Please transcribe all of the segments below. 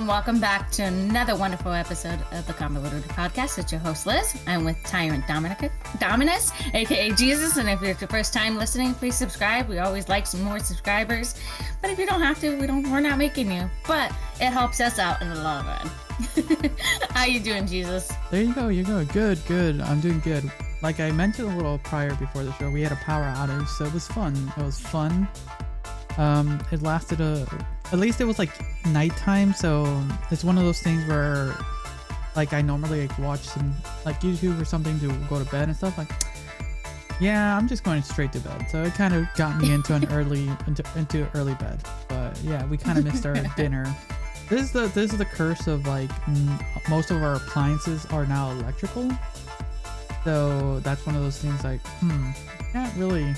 Welcome back to another wonderful episode of the Convoluted podcast. It's your host, Liz. I'm with Tyrant Dominus, aka Jesus. And if it's your first time listening, please subscribe. We always like some more subscribers. But if you don't have to, we're not making you. But it helps us out in the long run. How you doing, Jesus? There you go. Good. I'm doing good. Like I mentioned a little prior before the show, we had a power outage, so it was fun. It lasted at least it was like nighttime, so it's one of those things where like I normally like watch some like YouTube or something to go to bed and stuff. Like, yeah, I'm just going straight to bed, so it kind of got me into an early bed. But yeah, we kind of missed our dinner. This is the curse of like most of our appliances are now electrical, so that's one of those things like can't really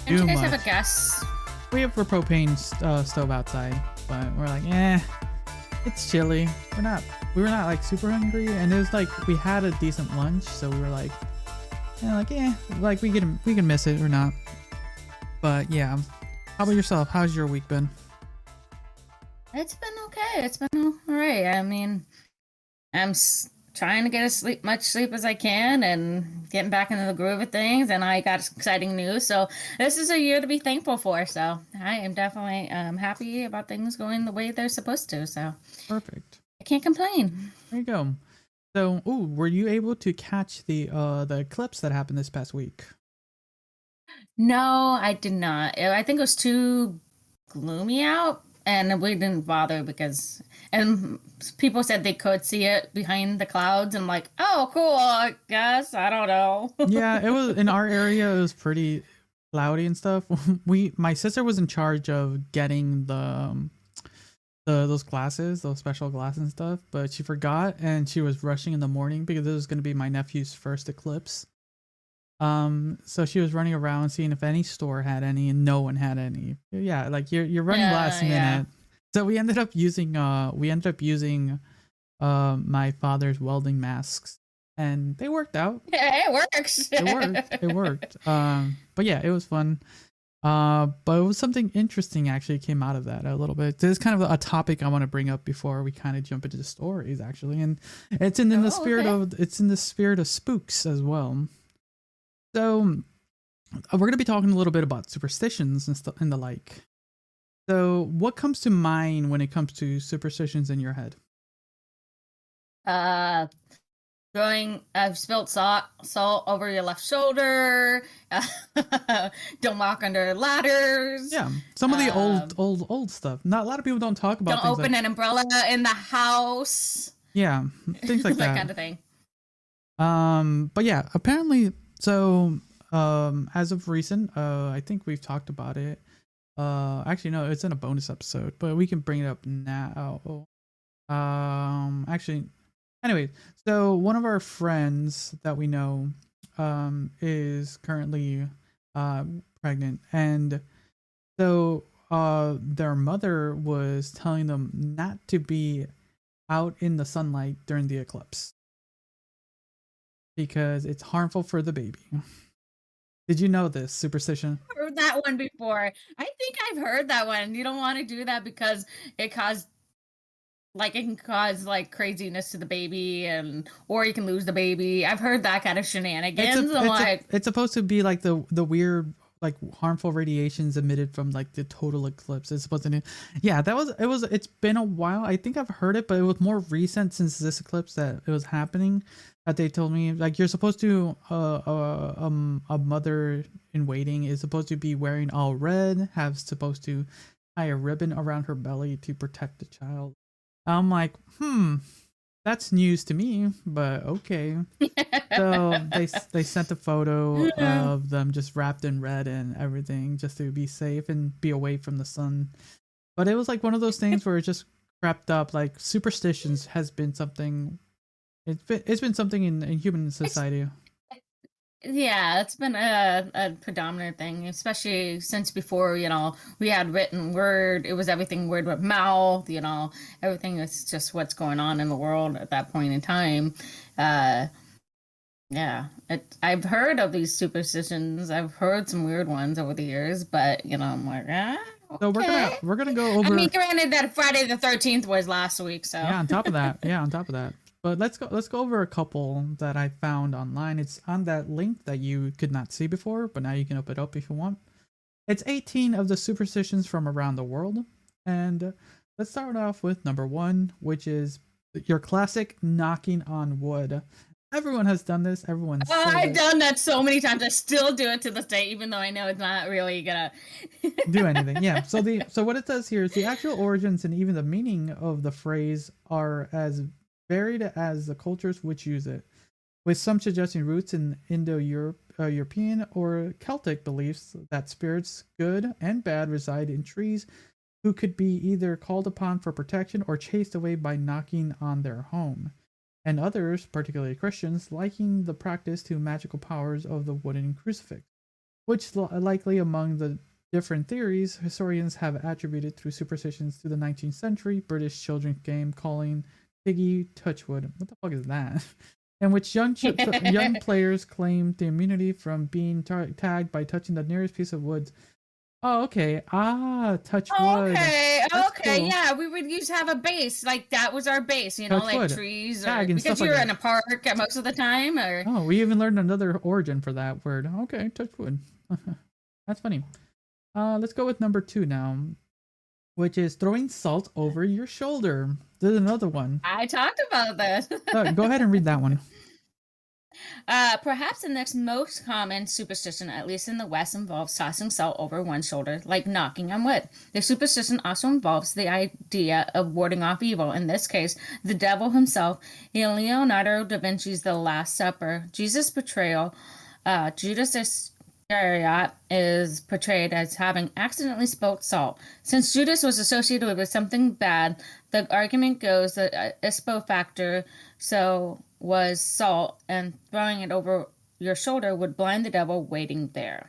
do Don't you guys much. have a gas? We have a propane stove outside, but we're like, it's chilly. We were not like super hungry, and it was like we had a decent lunch, so we were like, like we can miss it or not. But yeah, how about yourself? How's your week been? It's been okay. It's been all right. I mean, I'm trying to get as much sleep as I can and getting back into the groove of things. And I got exciting news. So this is a year to be thankful for. So I am definitely happy about things going the way they're supposed to. So Perfect. I can't complain. There you go. So, were you able to catch the eclipse that happened this past week? No, I did not. I think it was too gloomy out. And we didn't bother because, and people said they could see it behind the clouds. And I'm like, oh, cool, I guess. I don't know. Yeah, it was in our area. It was pretty cloudy and stuff. My sister was in charge of getting those glasses, those special glasses and stuff, but she forgot and she was rushing in the morning because this was going to be my nephew's first eclipse. So she was running around seeing if any store had any, and no one had any. Yeah, like you're running last minute. Yeah. So we ended up using my father's welding masks, and they worked out. Yeah, it works. It worked. But yeah, it was fun. But it was something interesting actually came out of that a little bit. This is kind of a topic I want to bring up before we kind of jump into the stories actually, and it's in the spirit of spooks as well. So we're going to be talking a little bit about superstitions and stuff and the like. So what comes to mind when it comes to superstitions in your head? I've spilled salt over your left shoulder. Don't walk under ladders. Yeah, some of the old stuff. Not a lot of people don't talk about. Don't open like, an umbrella in the house. Yeah, things like that that. kind of thing. But yeah, apparently. So, as of recent, I think we've talked about it. Actually, no, it's in a bonus episode, but we can bring it up now. Anyway, so one of our friends that we know, is currently, pregnant, and so, their mother was telling them not to be out in the sunlight during the eclipse, because it's harmful for the baby. Did you know this superstition? I've heard that one before. I think I've heard that one. You don't want to do that because it can cause like craziness to the baby, or you can lose the baby. I've heard that kind of shenanigans. It's supposed to be like the weird, like harmful radiations emitted from like the total eclipse. It's supposed to. Yeah, it's been a while. I think I've heard it, but it was more recent since this eclipse that it was happening. That they told me, like, you're supposed to a mother in waiting is supposed to be wearing all red, supposed to tie a ribbon around her belly to protect the child. I'm like, That's news to me, but okay. So they sent a photo of them just wrapped in red and everything, just to be safe and be away from the sun. But it was like one of those things where it just crept up. Like superstitions has been something. It's been something in human society. Yeah, it's been a predominant thing, especially since before, we had written word. It was everything word with mouth, everything is just what's going on in the world at that point in time. Uh, yeah, I've heard of these superstitions. I've heard some weird ones over the years, but I'm like, So okay. we're gonna go I mean, over. granted that Friday the 13th was last week, so. Yeah, on top of that. Yeah, on top of that. But let's go over a couple that I found online. It's on that link that you could not see before, but now you can open it up if you want. It's 18 of the superstitions from around the world. And let's start off with number 1, which is your classic knocking on wood. Everyone has done this. Everyone says I've it. done that so many times. I still do it to this day, even though I know it's not really gonna Do anything. Yeah. So what it says here is the actual origins and even the meaning of the phrase are as varied as the cultures which use it, with some suggesting roots in Indo-European or Celtic beliefs that spirits, good and bad, reside in trees who could be either called upon for protection or chased away by knocking on their home. And others, particularly Christians, liking the practice to magical powers of the wooden crucifix, which likely among the different theories historians have attributed through superstitions to the 19th century British children's game calling Piggy Touchwood. What the fuck is that? In which young players claimed the immunity from being tagged by touching the nearest piece of wood. Oh, okay. Touch wood. Okay, That's okay, cool. yeah. We would used to have a base. Like that was our base, Touch like wood. trees or Tag and because stuff like you're in that. a park most of the time or Oh, we even learned another origin for that word. Okay, touch wood. That's funny. Let's go with number 2 now, which is throwing salt over your shoulder. There's another one. I talked about this. Go ahead and read that one. Perhaps the next most common superstition, at least in the West, involves tossing salt over one's shoulder, like knocking on wood. The superstition also involves the idea of warding off evil. In this case, the devil himself. In Leonardo da Vinci's The Last Supper, Jesus' betrayal, Judas Iscariot is portrayed as having accidentally spilt salt. Since Judas was associated with something bad, the argument goes that ispo factor so was salt, and throwing it over your shoulder would blind the devil waiting there.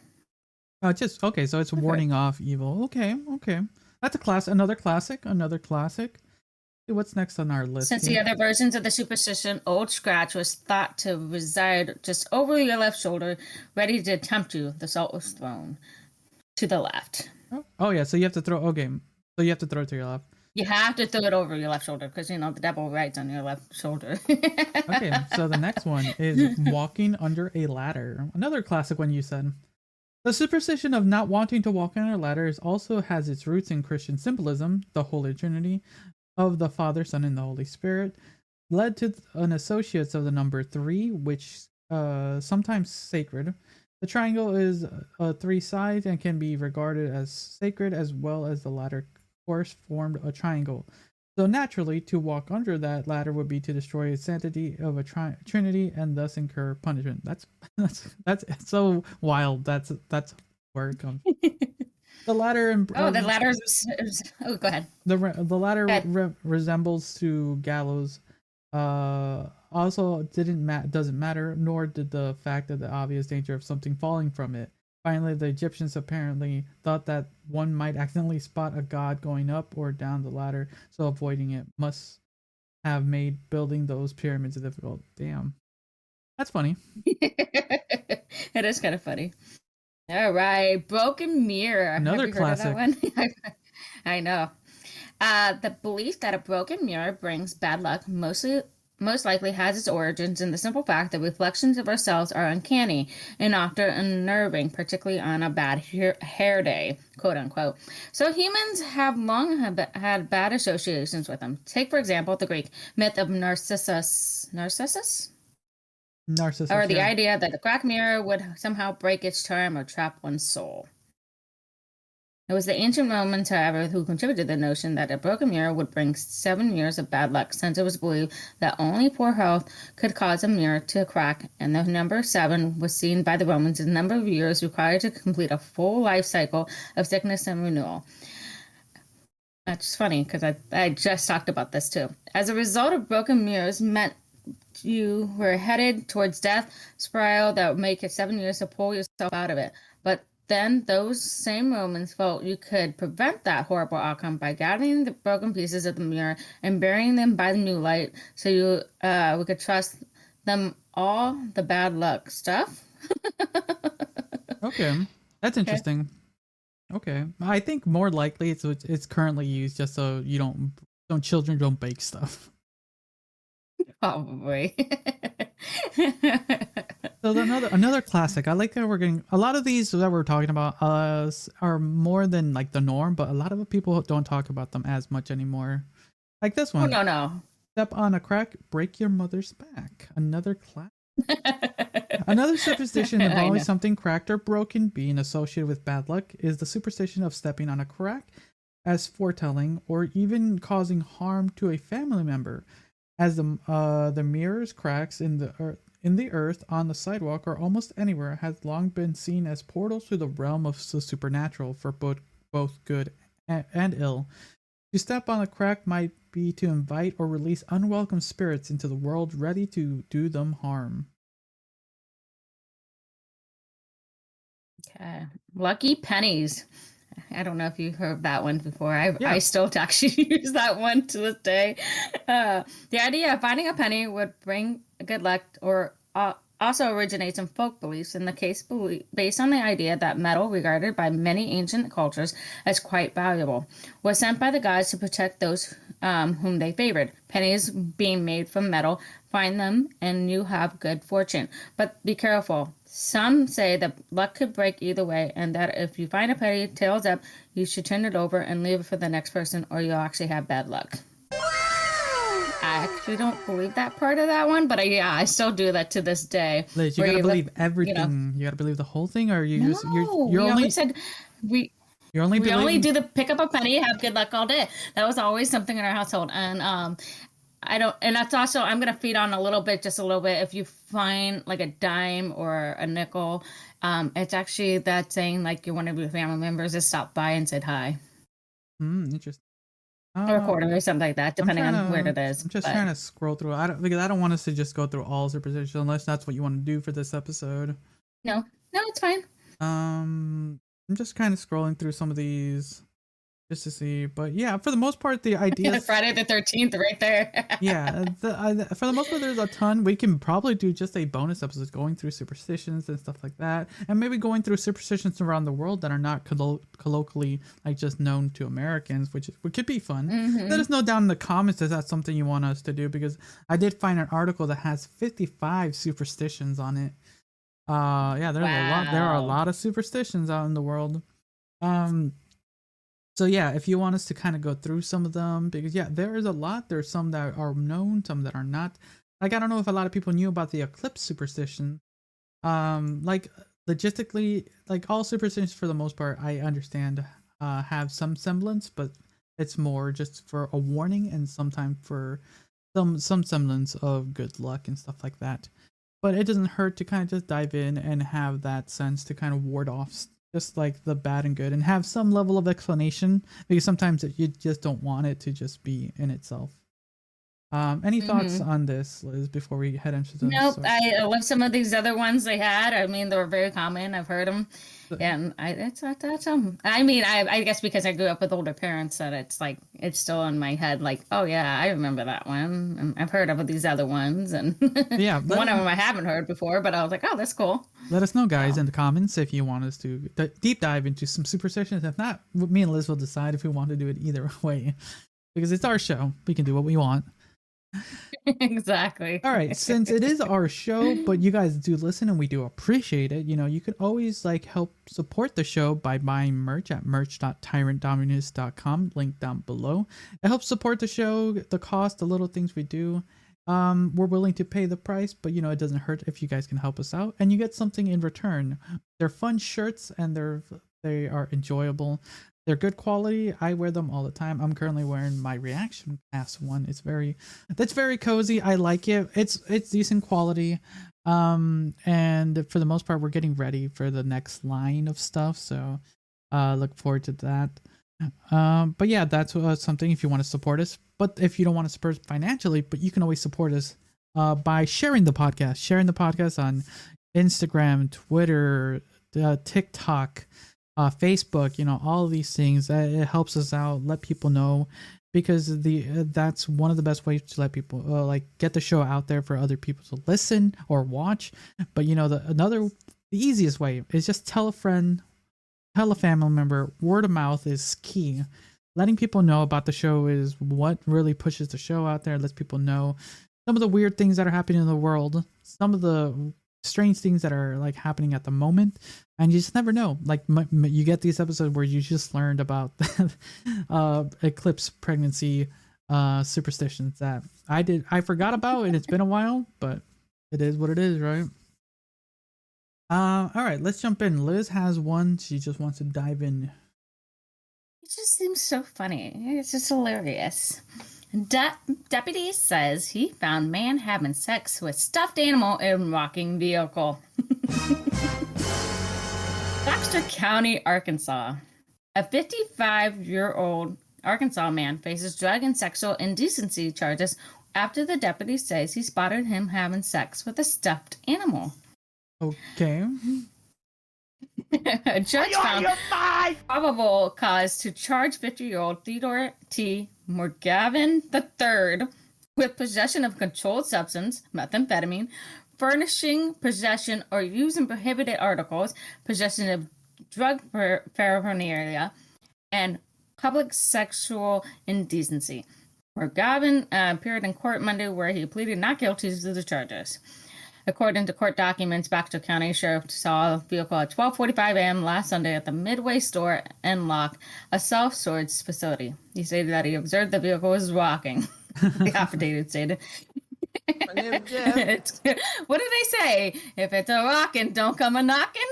Just okay. So it's Okay. warding off evil. Okay, okay. That's a class. Another classic. Another classic. See what's next on our list Since the here. other versions of the superstition, Old Scratch was thought to reside just over your left shoulder, ready to tempt you. The salt was thrown to the left. Oh yeah. So you have to throw. Okay. So you have to throw it to your left. You have to throw it over your left shoulder because the devil rides on your left shoulder. Okay. So the next one is walking under a ladder. Another classic one you said. The superstition of not wanting to walk on a ladder also has its roots in Christian symbolism, the Holy Trinity of the Father, Son, and the Holy Spirit, led to an associates of the number 3, which sometimes sacred. The triangle is 3 sides and can be regarded as sacred, as well as the ladder course formed a triangle. So naturally, to walk under that ladder would be to destroy the sanctity of a trinity and thus incur punishment. That's so wild. That's where it comes. The ladder The ladder oh, go ahead. the ladder Go ahead. resembles to gallows. Also doesn't matter, nor did the fact of the obvious danger of something falling from it. Finally, the Egyptians apparently thought that one might accidentally spot a god going up or down the ladder, so avoiding it must have made building those pyramids difficult. Damn. That's funny. It is kind of funny. All right, broken mirror. Another Have you heard of that classic. one? I know. The belief that a broken mirror brings bad luck most likely has its origins in the simple fact that reflections of ourselves are uncanny and often unnerving, particularly on a bad hair day, quote unquote. So humans have long had bad associations with them. Take, for example, the Greek myth of Narcissus. Narcissus? Or Narcissist, the yeah. idea that the cracked mirror would somehow break its charm or trap one's soul. It was the ancient Romans, however, who contributed the notion that a broken mirror would bring 7 years of bad luck, since it was believed that only poor health could cause a mirror to crack, and the number 7 was seen by the Romans as the number of years required to complete a full life cycle of sickness and renewal. That's funny because I just talked about this too. As a result of broken mirrors meant you were headed towards death spiral that would make it 7 years to pull yourself out of it. But then those same Romans felt you could prevent that horrible outcome by gathering the broken pieces of the mirror and burying them by the new light, so we could trust them all the bad luck stuff. Okay, that's interesting. Okay, I think more likely it's currently used just so you don't children don't bake stuff. Probably. So another classic. I like that we're getting a lot of these that we're talking about are more than like the norm, but a lot of people don't talk about them as much anymore. Like this one. Oh, no. Step on a crack, break your mother's back. Another classic. Another superstition involving something cracked or broken being associated with bad luck is the superstition of stepping on a crack as foretelling or even causing harm to a family member, as the mirrors cracks in the earth, on the sidewalk, or almost anywhere has long been seen as portals to the realm of the supernatural for both good and ill. To step on a crack might be to invite or release unwelcome spirits into the world ready to do them harm. Okay. Lucky pennies. I don't know if you've heard that one before. I still actually use that one to this day. The idea of finding a penny would bring good luck or also originates in folk beliefs, in the case based on the idea that metal, regarded by many ancient cultures as quite valuable, was sent by the gods to protect those whom they favored. Pennies being made from metal, find them and you have good fortune. But be careful. Some say that luck could break either way, and that if you find a penny tails up, you should turn it over and leave it for the next person, or you'll actually have bad luck. I actually don't believe that part of that one, but I still do that to this day. Liz, you gotta believe everything. You gotta believe the whole thing, or you're only said we only do the pick up a penny, have good luck all day. That was always something in our household, and I don't, and that's also, I'm going to feed on just a little bit. If you find like a dime or a nickel, it's actually that saying like one of your family members has stopped by and said hi. Interesting. Or a quarter or something like that, depending on where it is. I'm just trying to scroll through. Because I don't want us to just go through all superstitions unless that's what you want to do for this episode. No, it's fine. I'm just kind of scrolling through some of these just to see, but yeah, for the most part, the idea is Friday the 13th right there. Yeah, for the most part, there's a ton. We can probably do just a bonus episode going through superstitions and stuff like that, and maybe going through superstitions around the world that are not colloquially like just known to Americans, which could be fun. Let us know down in the comments if that's something you want us to do, because I did find an article that has 55 superstitions on it. Yeah, there's a lot. There are a lot of superstitions out in the world. So yeah, if you want us to kind of go through some of them, because yeah, there is a lot. There's some that are known, some that are not. Like, I don't know if a lot of people knew about the eclipse superstition. Like logistically, like all superstitions for the most part, I understand have some semblance, but it's more just for a warning and sometimes for some semblance of good luck and stuff like that. But it doesn't hurt to kind of just dive in and have that sense to kind of ward off just like the bad and good, and have some level of explanation, because sometimes you just don't want it to just be in itself. Any thoughts on this, Liz, before we head into the Nope. I love some of these other ones they had. I mean, they were very common. I've heard them. And that's I mean, I guess because I grew up with older parents, that it's still in my head. Like, oh yeah, I remember that one. And I've heard of these other ones, and yeah, one of them I haven't heard before, but I was like, oh, that's cool. Let us know, guys, in the comments if you want us to deep dive into some superstitions. If not, me and Liz will decide if we want to do it either way, because it's our show. We can do what we want. Exactly. All right, since it is our show, but you guys do listen and we do appreciate it, you can always help support the show by buying merch at merch.tyrantdominus.com, link down below. It helps support the show, the cost, the little things we do, we're willing to pay the price, but it doesn't hurt if you guys can help us out, and you get something in return. They're fun shirts, and they are enjoyable. They're good quality. I wear them all the time. I'm currently wearing my Reaction Pass one. That's very cozy. I like it. It's decent quality. And for the most part, we're getting ready for the next line of stuff. So, look forward to that. But yeah, that's something if you want to support us. But if you don't want to support us financially, but you can always support us by sharing the podcast on Instagram, Twitter, TikTok, Facebook. All of these things. It helps us out. Let people know, because that's one of the best ways to let people get the show out there for other people to listen or watch. But the easiest way is just tell a friend, tell a family member. Word of mouth is key. Letting people know about the show is what really pushes the show out there. Lets people know some of the weird things that are happening in the world, some of the strange things that are happening at the moment, and you just never know. You get these episodes where you just learned about eclipse pregnancy superstitions that I forgot about, and it's been a while, but it is what it is, right? All right, let's jump in. Liz has one. She just wants to dive in. It just seems so funny. It's just hilarious. Deputy says he found man having sex with stuffed animal in walking vehicle. Baxter County, Arkansas. A 55-year-old Arkansas man faces drug and sexual indecency charges after the deputy says he spotted him having sex with a stuffed animal. Okay. A judge found probable cause to charge 50-year-old Theodore T. Morgavin III with possession of controlled substance, methamphetamine, furnishing, possession, or using prohibited articles, possession of drug paraphernalia, and public sexual indecency. Morgavin appeared in court Monday, where he pleaded not guilty to the charges. According to court documents, Baxter County Sheriff saw a vehicle at 12:45 a.m. last Sunday at the Midway store in Locke, a self-storage facility. He stated that he observed the vehicle was walking. The affidavit stated. My name is Jeff. What do they say? If it's a rockin', don't come a knocking.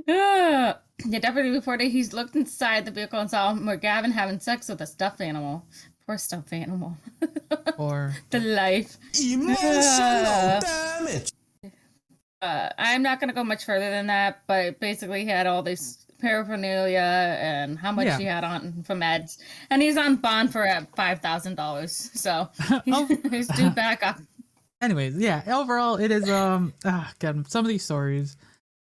The deputy reported he's looked inside the vehicle and saw Morgavin having sex with a stuffed animal. Poor stuffed animal. Or the life. Emotional damage. I'm not going to go much further than that, but basically he had all this paraphernalia and how much he had on for meds. And he's on bond for $5,000. So he's due back up. Anyways, yeah, overall it is God, some of these stories.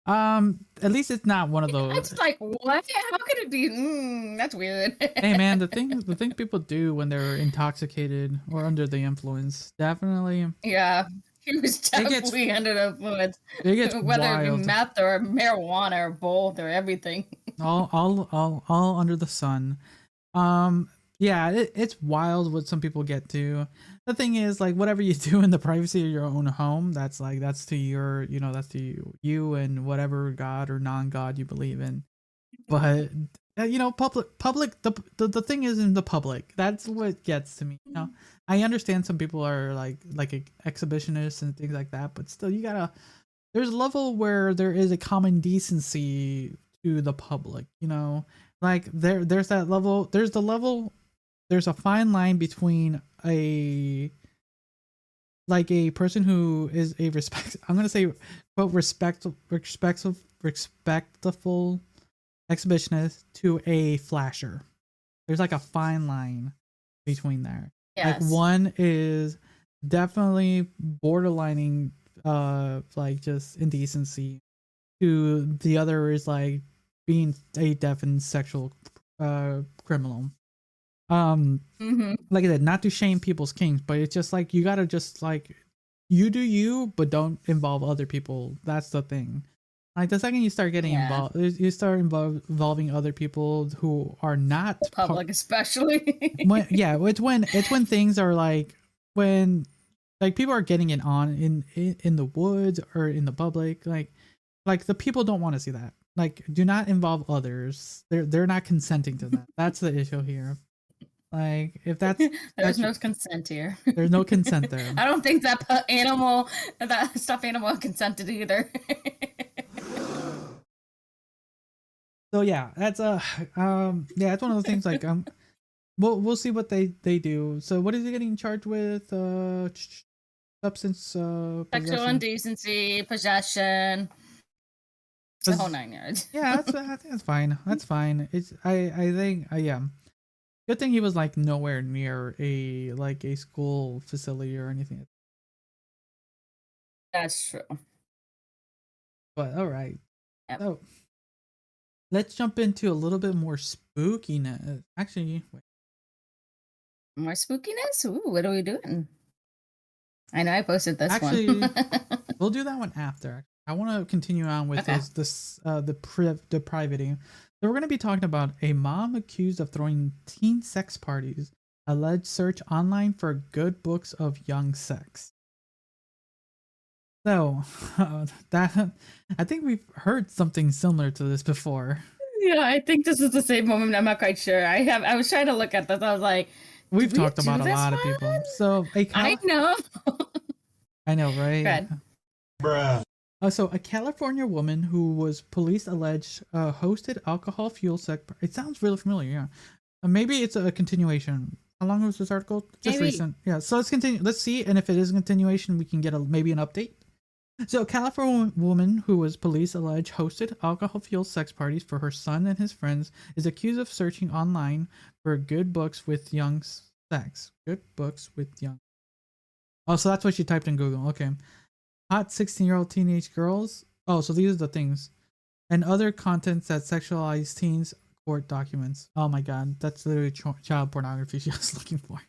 At least it's not one of those. It's like, what? How could it be? That's weird. Hey man, the thing people do when they're intoxicated or under the influence, definitely. Yeah, he was definitely under the influence. It gets whether wild. it be meth or marijuana or both or everything. all under the sun. Yeah, it's wild what some people get to. The thing is, whatever you do in the privacy of your own home, that's to your, that's to you and whatever God or non-God you believe in. But public. The thing is in the public. That's what gets to me. I understand some people are like exhibitionists and things like that, but still, there's a level where there is a common decency to the public. There's that level. There's a fine line between a person who is a I'm going to say, quote, respectful exhibitionist to a flasher. There's a fine line between there. Yes. One is definitely borderlining just indecency, to the other is being a definite sexual criminal. Like I said, not to shame people's kinks, but it's just you gotta just you do you, but don't involve other people. That's the thing. The second you start getting involved, you start involving other people who are not public, especially. It's when things are when people are getting it on in the woods or in the public. The people don't want to see that. Do not involve others. They're not consenting to that. That's the issue here. Like, if that's There's no consent here. there's no consent there. I don't think that stuffed animal consented either. So yeah, that's yeah, it's one of those things like we'll see what they do. So what is he getting charged with? Substance Sexual possession. indecency, possession, the whole 9 yards. Yeah, I think that's fine. That's fine. It's I think yeah. Good thing he was like nowhere near a school facility or anything. That's true. But all right. Yep. So let's jump into a little bit more spookiness. Actually, wait. More spookiness? Ooh, what are we doing? I know I posted this Actually, one. we'll do that one after. I want to continue on with the depravity. So we're going to be talking about a mom accused of throwing teen sex parties. Alleged search online for good books of young sex. So that I think we've heard something similar to this before. Yeah, I think this is the same moment. I'm not quite sure. I was trying to look at this. I was like, we've talked about a lot of people. So I know. I know, right? Good. Bruh. So a California woman who was police alleged hosted alcohol fuel sex. It sounds really familiar. Yeah, maybe it's a continuation. How long was this article? Just Maybe. recent. Yeah. So let's continue. Let's see, and if it is a continuation, we can get maybe an update. So a California woman who was police alleged hosted alcohol fuel sex parties for her son and his friends is accused of searching online for good books with young sex. Good books with young. Oh, so that's what she typed in Google. Okay. Hot 16-year-old teenage girls. Oh, so these are the things. And other contents that sexualize teens, court documents. Oh my god, that's literally child pornography she was looking for.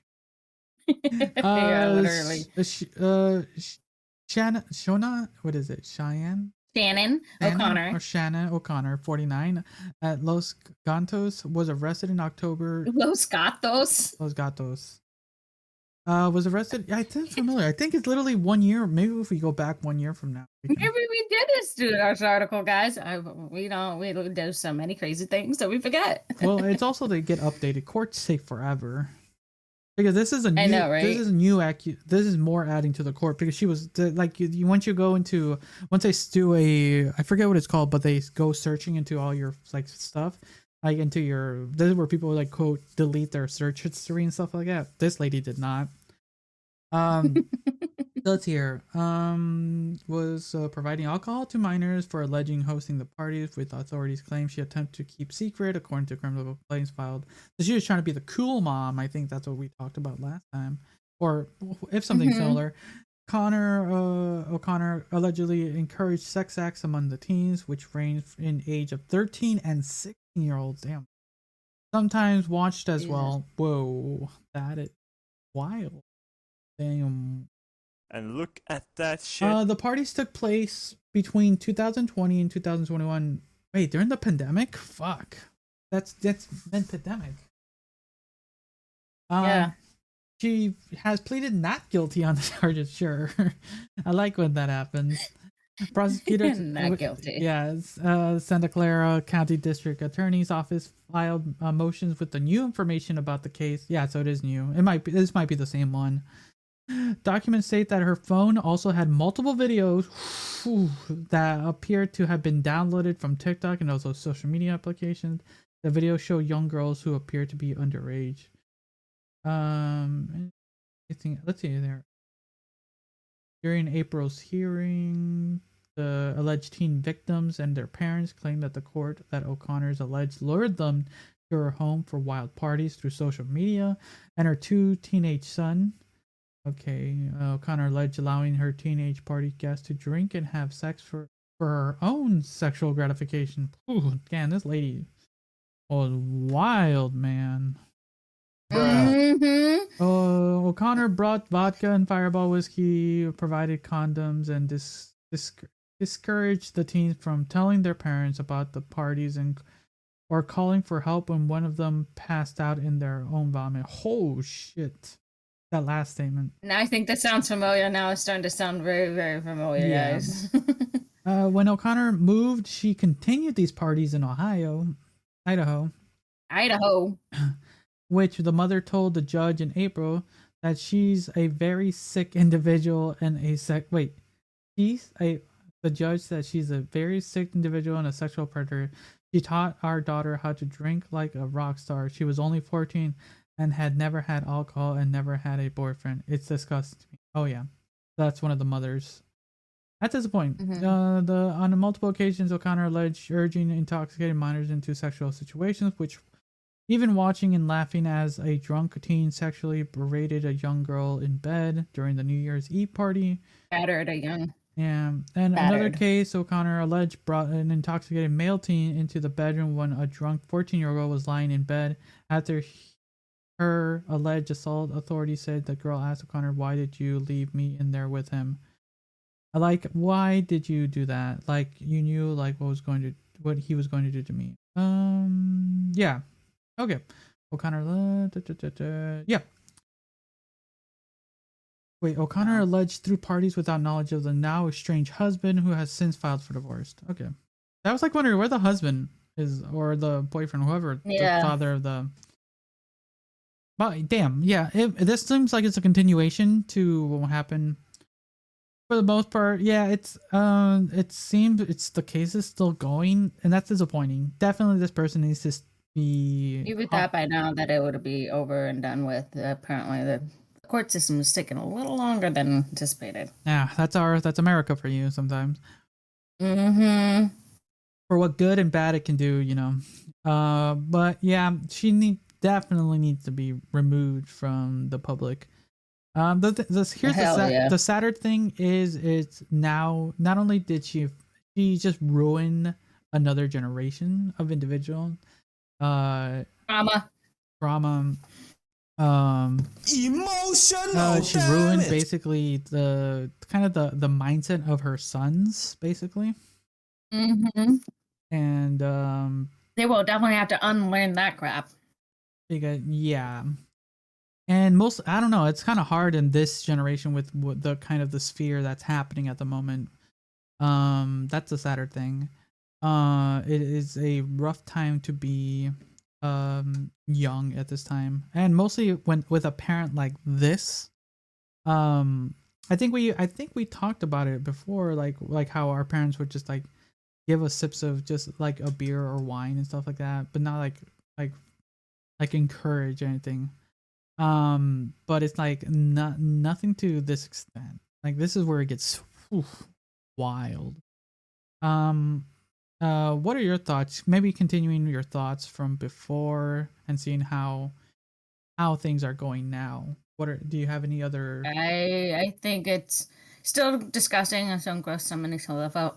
Yeah, literally. Shona, what is it? Shannon O'Connor. Or Shannon O'Connor, 49, at Los Gatos, was arrested in October. Los Gatos. Was arrested. Yeah, I think it's familiar. I think it's literally 1 year. Maybe if we go back 1 year from now. Maybe we did this do this article, guys. We do so many crazy things that we forget. Well, it's also they get updated. Courts take forever. Because this is a new, I know, right? This is new. This is more adding to the court because she was like once they do I forget what it's called, but they go searching into all your like stuff, like into your. This is where people like quote delete their search history and stuff like that. This lady did not. Let's hear. Was providing alcohol to minors for alleging hosting the parties, with authorities claim she attempted to keep secret, according to criminal complaints filed. So she was trying to be the cool mom. I think that's what we talked about last time, or if something similar. O'Connor allegedly encouraged sex acts among the teens, which ranged in age of 13 and 16-year-olds. Damn. Sometimes watched as well. Whoa, that is wild. Damn. And look at that shit. The parties took place between 2020 and 2021. Wait, during the pandemic? Fuck. That's been pandemic. Yeah. She has pleaded not guilty on the charges. Sure. I like when that happens. Prosecutor Not guilty. Yeah, Santa Clara County District Attorney's Office filed motions with the new information about the case. Yeah, so it is new. This might be the same one. Documents state that her phone also had multiple videos that appeared to have been downloaded from TikTok and also social media applications. The videos show young girls who appear to be underage. Let's see there. During April's hearing, the alleged teen victims and their parents claimed that the court that O'Connor's alleged lured them to her home for wild parties through social media, and her 2 teenage son. Okay, O'Connor alleged allowing her teenage party guests to drink and have sex for her own sexual gratification. Ooh, damn, this lady was wild, man. Mm-hmm. O'Connor brought vodka and Fireball whiskey, provided condoms, and discouraged the teens from telling their parents about the parties or calling for help when one of them passed out in their own vomit. Oh shit. That last statement. Now I think that sounds familiar. Now it's starting to sound very, very familiar, Yeah. guys. When O'Connor moved, she continued these parties in Idaho. which the mother told the judge in April that she's a very sick individual and the judge said she's a very sick individual and a sexual predator. She taught our daughter how to drink like a rock star. She was only 14 and had never had alcohol and never had a boyfriend. It's disgusting to me. Oh yeah, that's one of the mothers. That's disappointing. On multiple occasions, O'Connor alleged urging intoxicated minors into sexual situations, which even watching and laughing as a drunk teen sexually berated a young girl in bed during the New Year's Eve party. Battered a young. Yeah. And another case, O'Connor alleged brought an intoxicated male teen into the bedroom when a drunk 14-year-old was lying in bed. After her alleged assault, authorities said the girl asked O'Connor, "Why did you leave me in there with him?" Like, why did you do that? Like, you knew like what he was going to do to me. Yeah. Okay. O'Connor. Yeah. Wait, O'Connor alleged through parties without knowledge of the now estranged husband who has since filed for divorce. Okay. That was like wondering where the husband is, or the boyfriend, whoever, the father of the. But damn, yeah. This seems like it's a continuation to what happened. For the most part, yeah. It seems the case is still going, and that's disappointing. Definitely, this person needs to be. You would thought by now that it would be over and done with. Apparently, the court system is taking a little longer than anticipated. Yeah, that's America for you sometimes. Mm-hmm. For what good and bad it can do, you know. But yeah, she definitely needs to be removed from the public. The sadder thing is, it's now not only did she just ruin another generation of individual. Trauma. Emotional. She ruined basically the kind of the mindset of her sons, basically. Mm-hmm. And they will definitely have to unlearn that crap. Because and I don't know, it's kind of hard in this generation with the kind of the sphere that's happening at the moment. That's a sadder thing. It is a rough time to be young at this time, and mostly when with a parent like this. I think we talked about it before, like how our parents would just like give us sips of just like a beer or wine and stuff like that, but not like encourage anything. But it's like nothing to this extent. Like, this is where it gets wild. What are your thoughts? Maybe continuing your thoughts from before and seeing how things are going now. Do you have any other? I think it's still disgusting and so gross on many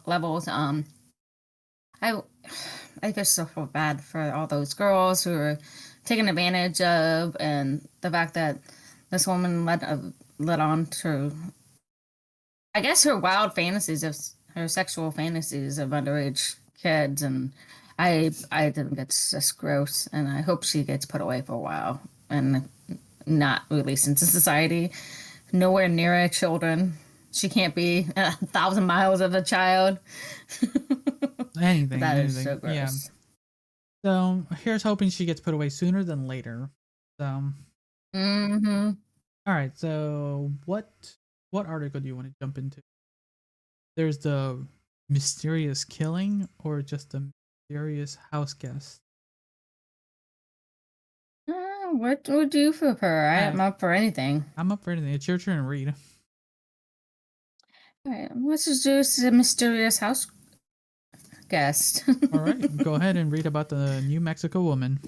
levels. I just so feel bad for all those girls who are taken advantage of, and the fact that this woman led on to, I guess, her wild fantasies of her sexual fantasies of underage kids, and I think it's just gross, and I hope she gets put away for a while and not released into society. Nowhere near her children. She can't be 1,000 miles of a child. Anything. Is so gross. Yeah. So here's hoping she gets put away sooner than later. So. Mm-hmm. All right. So what article do you want to jump into? There's the mysterious killing, or just the mysterious house guest. What would you for her? I'm up for anything. I'm up for anything. It's your turn to read. All right. Let's just do the mysterious house guest. All right. Go ahead and read about the New Mexico woman.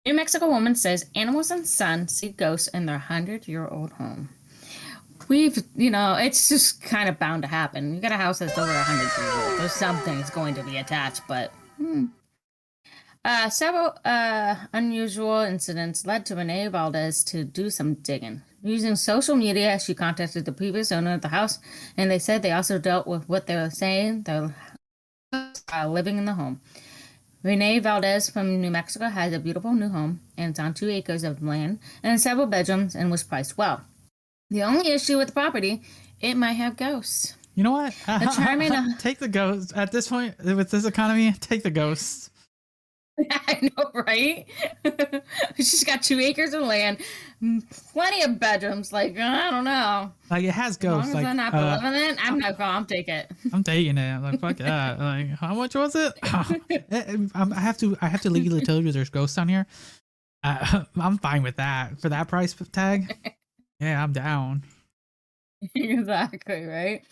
New Mexico woman says animals and sun see ghosts in their 100-year-old home. It's just kind of bound to happen. You got a house that's over 100 years old. There's something's going to be attached, but several unusual incidents led to Renee Valdez to do some digging. Using social media, she contacted the previous owner of the house, and they said they also dealt with what they were saying they're living in the home. Renee Valdez from New Mexico has a beautiful new home, and it's on 2 acres of land and several bedrooms, and was priced well. The only issue with the property, it might have ghosts. You know what? Take the ghosts. At this point, with this economy, take the ghosts. I know, right? She's got 2 acres of land, plenty of bedrooms. Like, I don't know. Like it has As long ghosts. as Like I'm not living in it, I'm not going. I'll take it. I'm taking it. I'm like fuck that. Like how much was it? I have to legally tell you there's ghosts on here. I'm fine with that for that price tag. Yeah, I'm down. Exactly, right?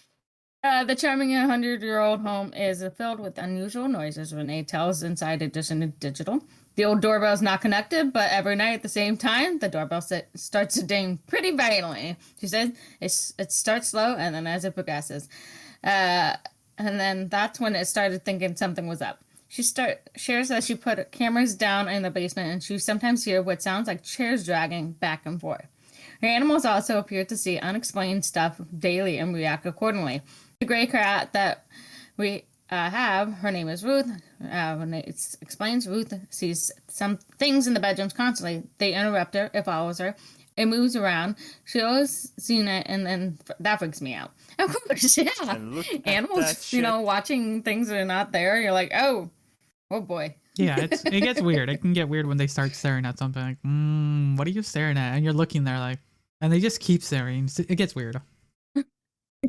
The charming 100-year-old home is filled with unusual noises. Renee tells Inside Edition Digital. The old doorbell's not connected, but every night at the same time, the doorbell starts to ding pretty violently. She says it starts slow, and then as it progresses. And then that's when it started thinking something was up. She shares that she put cameras down in the basement, and she sometimes hears what sounds like chairs dragging back and forth. Her animals also appear to see unexplained stuff daily and react accordingly. The gray cat that we have, her name is Ruth. When it explains, Ruth sees some things in the bedrooms constantly. They interrupt her. It follows her. It moves around. She always seen it, and then that freaks me out. Of course, yeah. Animals, watching things that are not there. You're like, oh boy. Yeah, it gets weird. It can get weird when they start staring at something like, what are you staring at? And you're looking there like, and they just keep staring. It gets weird.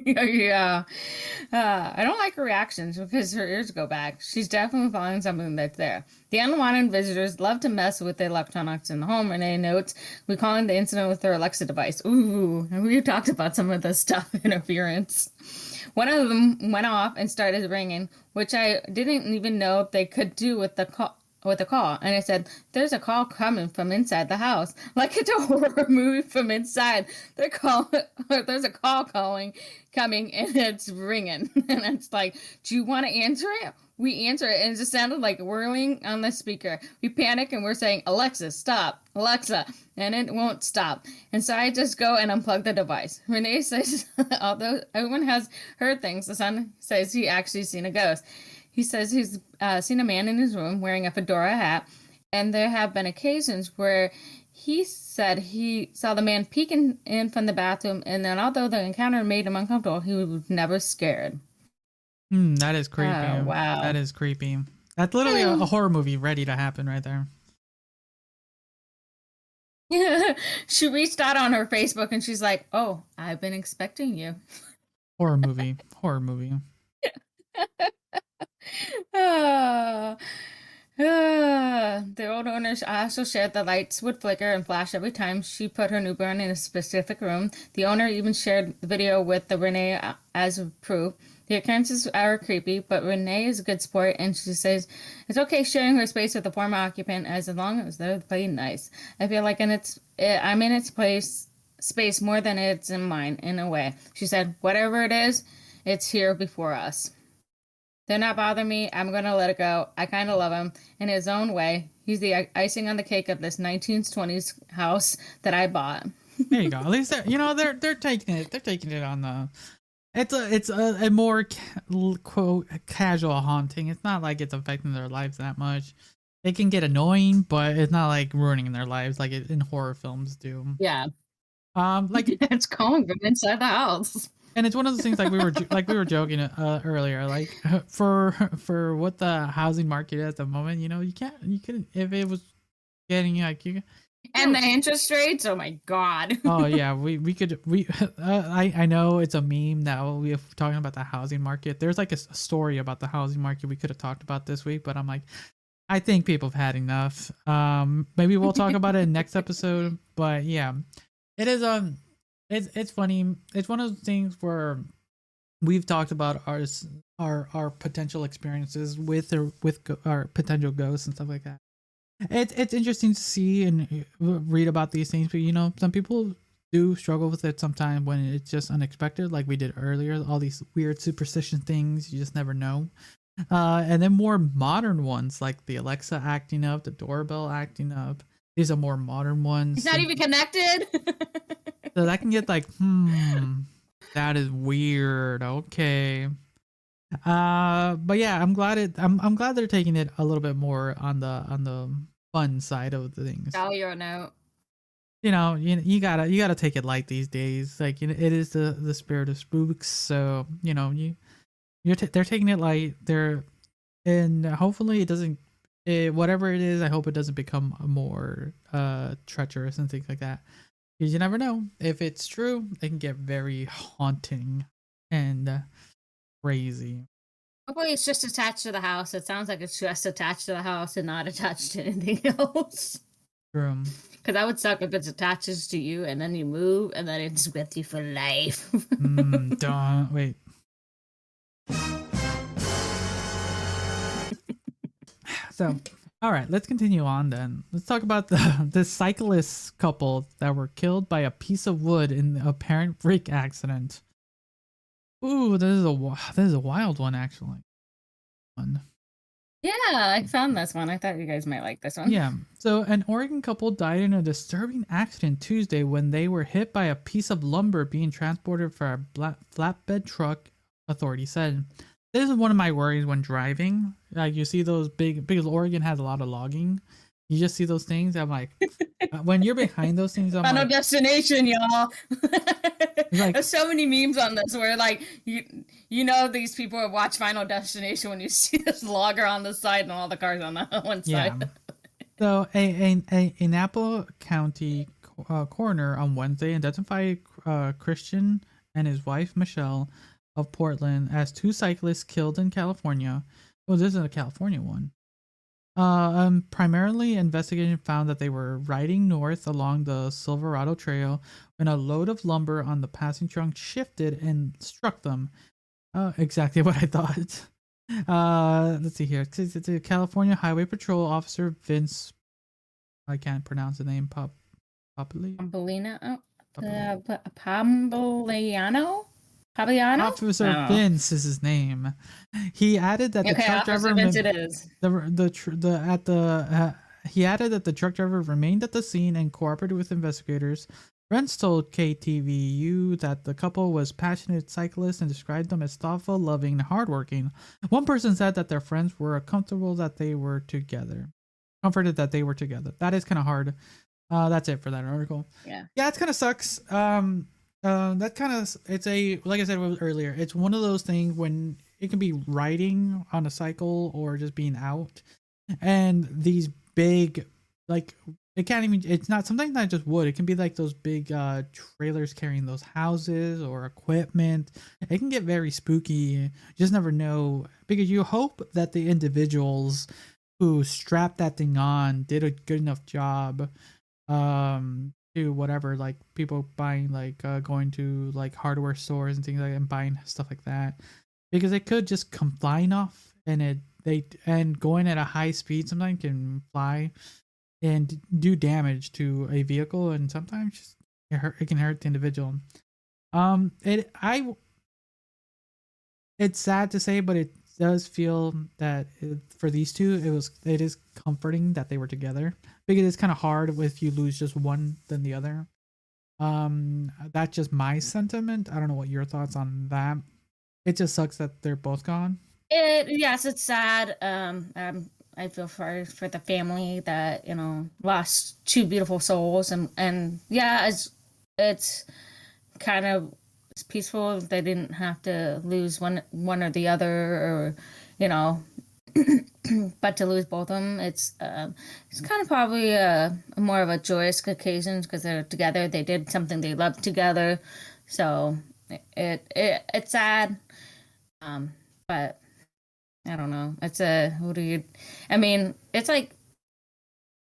Yeah. I don't like her reactions because her ears go back. She's definitely following something that's there. The unwanted visitors love to mess with the electronics in the home. Renee notes, recalling the incident with her Alexa device. Ooh, and we talked about some of the stuff interference. One of them went off and started ringing, which I didn't even know if they could do with the call. And I said, there's a call coming from inside the house. Like it's a horror movie from inside. There's a call coming and it's ringing. And it's like, do you want to answer it? We answer it and it just sounded like whirling on the speaker. We panic and we're saying, Alexa, stop. Alexa. And it won't stop. And so I just go and unplug the device. Renee says, although everyone has heard things, the son says he actually seen a ghost. He says he's seen a man in his room wearing a fedora hat, and there have been occasions where he said he saw the man peeking in from the bathroom, and then although the encounter made him uncomfortable, he was never scared. That is creepy. Wow. That is creepy. That's literally a horror movie ready to happen right there. She reached out on her Facebook, and she's like, oh, I've been expecting you. Horror movie. Horror movie. The old owner also shared the lights would flicker and flash every time she put her newborn in a specific room. The owner even shared the video with the Renee as proof. The occurrences are creepy, but Renee is a good sport, and she says it's okay sharing her space with the former occupant as long as they're playing nice. I feel like I'm in its space more than it's in mine, in a way. She said, whatever it is, it's here before us. They're not bothering me. I'm going to let it go. I kind of love him in his own way. He's the icing on the cake of this 1920s house that I bought. There you go. At least they're taking it. They're taking it on the. It's a more quote casual haunting. It's not like it's affecting their lives that much. It can get annoying, but it's not like ruining their lives like in horror films do. Yeah. Like it's calling from inside the house. And it's one of those things like we were joking earlier, like for what the housing market is at the moment, you couldn't if it was getting like you. And the interest rates, oh my god. Oh yeah, I know it's a meme now. We're talking about the housing market. There's like a story about the housing market we could have talked about this week, but I'm like, I think people have had enough. Maybe we'll talk about it in next episode. But yeah, it is It's funny. It's one of those things where we've talked about our potential experiences with our potential ghosts and stuff like that. It's interesting to see and read about these things, but some people do struggle with it sometimes when it's just unexpected, like we did earlier. All these weird superstition things, you just never know. And then more modern ones like the Alexa acting up, the doorbell acting up. These are more modern ones. It's not even connected. So that can get like, that is weird. Okay. But yeah, I'm glad they're taking it a little bit more on the fun side of the things. Oh, you're a note. You gotta take it light these days. Like it is the spirit of spooks. So they're taking it light. And hopefully it doesn't whatever it is, I hope it doesn't become more treacherous and things like that. Because you never know. If it's true, it can get very haunting and crazy. Hopefully it's just attached to the house. It sounds like it's just attached to the house and not attached to anything else. True. Because that would suck if it attaches to you and then you move and then it's with you for life. Don't wait. So, all right, let's continue on then. Let's talk about the cyclist couple that were killed by a piece of wood in a apparent freak accident. Ooh, this is a wild one actually. Yeah, I found this one. I thought you guys might like this one. Yeah. So, an Oregon couple died in a disturbing accident Tuesday when they were hit by a piece of lumber being transported for a flatbed truck, authorities said. This is one of my worries when driving. Like, you see those because Oregon has a lot of logging. You just see those things. I'm like, when you're behind those things, I'm Final like, Destination, y'all. Like, there's so many memes on this where like you know these people watch Final Destination when you see this logger on the side and all the cars on the one side. yeah. So a Napa County coroner on Wednesday identified Christian and his wife Michelle of Portland as two cyclists killed in California. Oh, this is a California one. Primarily, investigation found that they were riding north along the Silverado Trail when a load of lumber on the passing trunk shifted and struck them. Exactly what I thought. Let's see here. It's a California Highway Patrol officer Vince. I can't pronounce the name. Pambolino. Pambolino. Officer Vince is his name. He added that the truck driver. Vince it is. He added that the truck driver remained at the scene and cooperated with investigators. Friends told KTVU that the couple was passionate cyclists and described them as thoughtful, loving, and hardworking. One person said that their friends were comforted that they were together. That is kind of hard. That's it for that article. Yeah, it kind of sucks. That kind of, like I said earlier, it's one of those things when it can be riding on a cycle or just being out, and these big, like, it's not something not just wood. It can be like those big trailers carrying those houses or equipment. It can get very spooky. You just never know, because you hope that the individuals who strapped that thing on did a good enough job. To whatever, like people buying, like going to like hardware stores and things like that and buying stuff like that, because it could just come flying off, and going at a high speed sometimes can fly and do damage to a vehicle, and sometimes it can hurt the individual. It's sad to say, but it does feel that for these two, it is comforting that they were together, because it's kind of hard if you lose just one than the other. That's just my sentiment. I don't know what your thoughts on that. It just sucks that they're both gone. Yes, it's sad. I feel for the family that lost two beautiful souls, and yeah, it's kind of peaceful. They didn't have to lose one or the other, or but to lose both of them, it's kind of probably more of a joyous occasion because they're together. They did something they loved together, so it's sad. But I don't know. It's it's like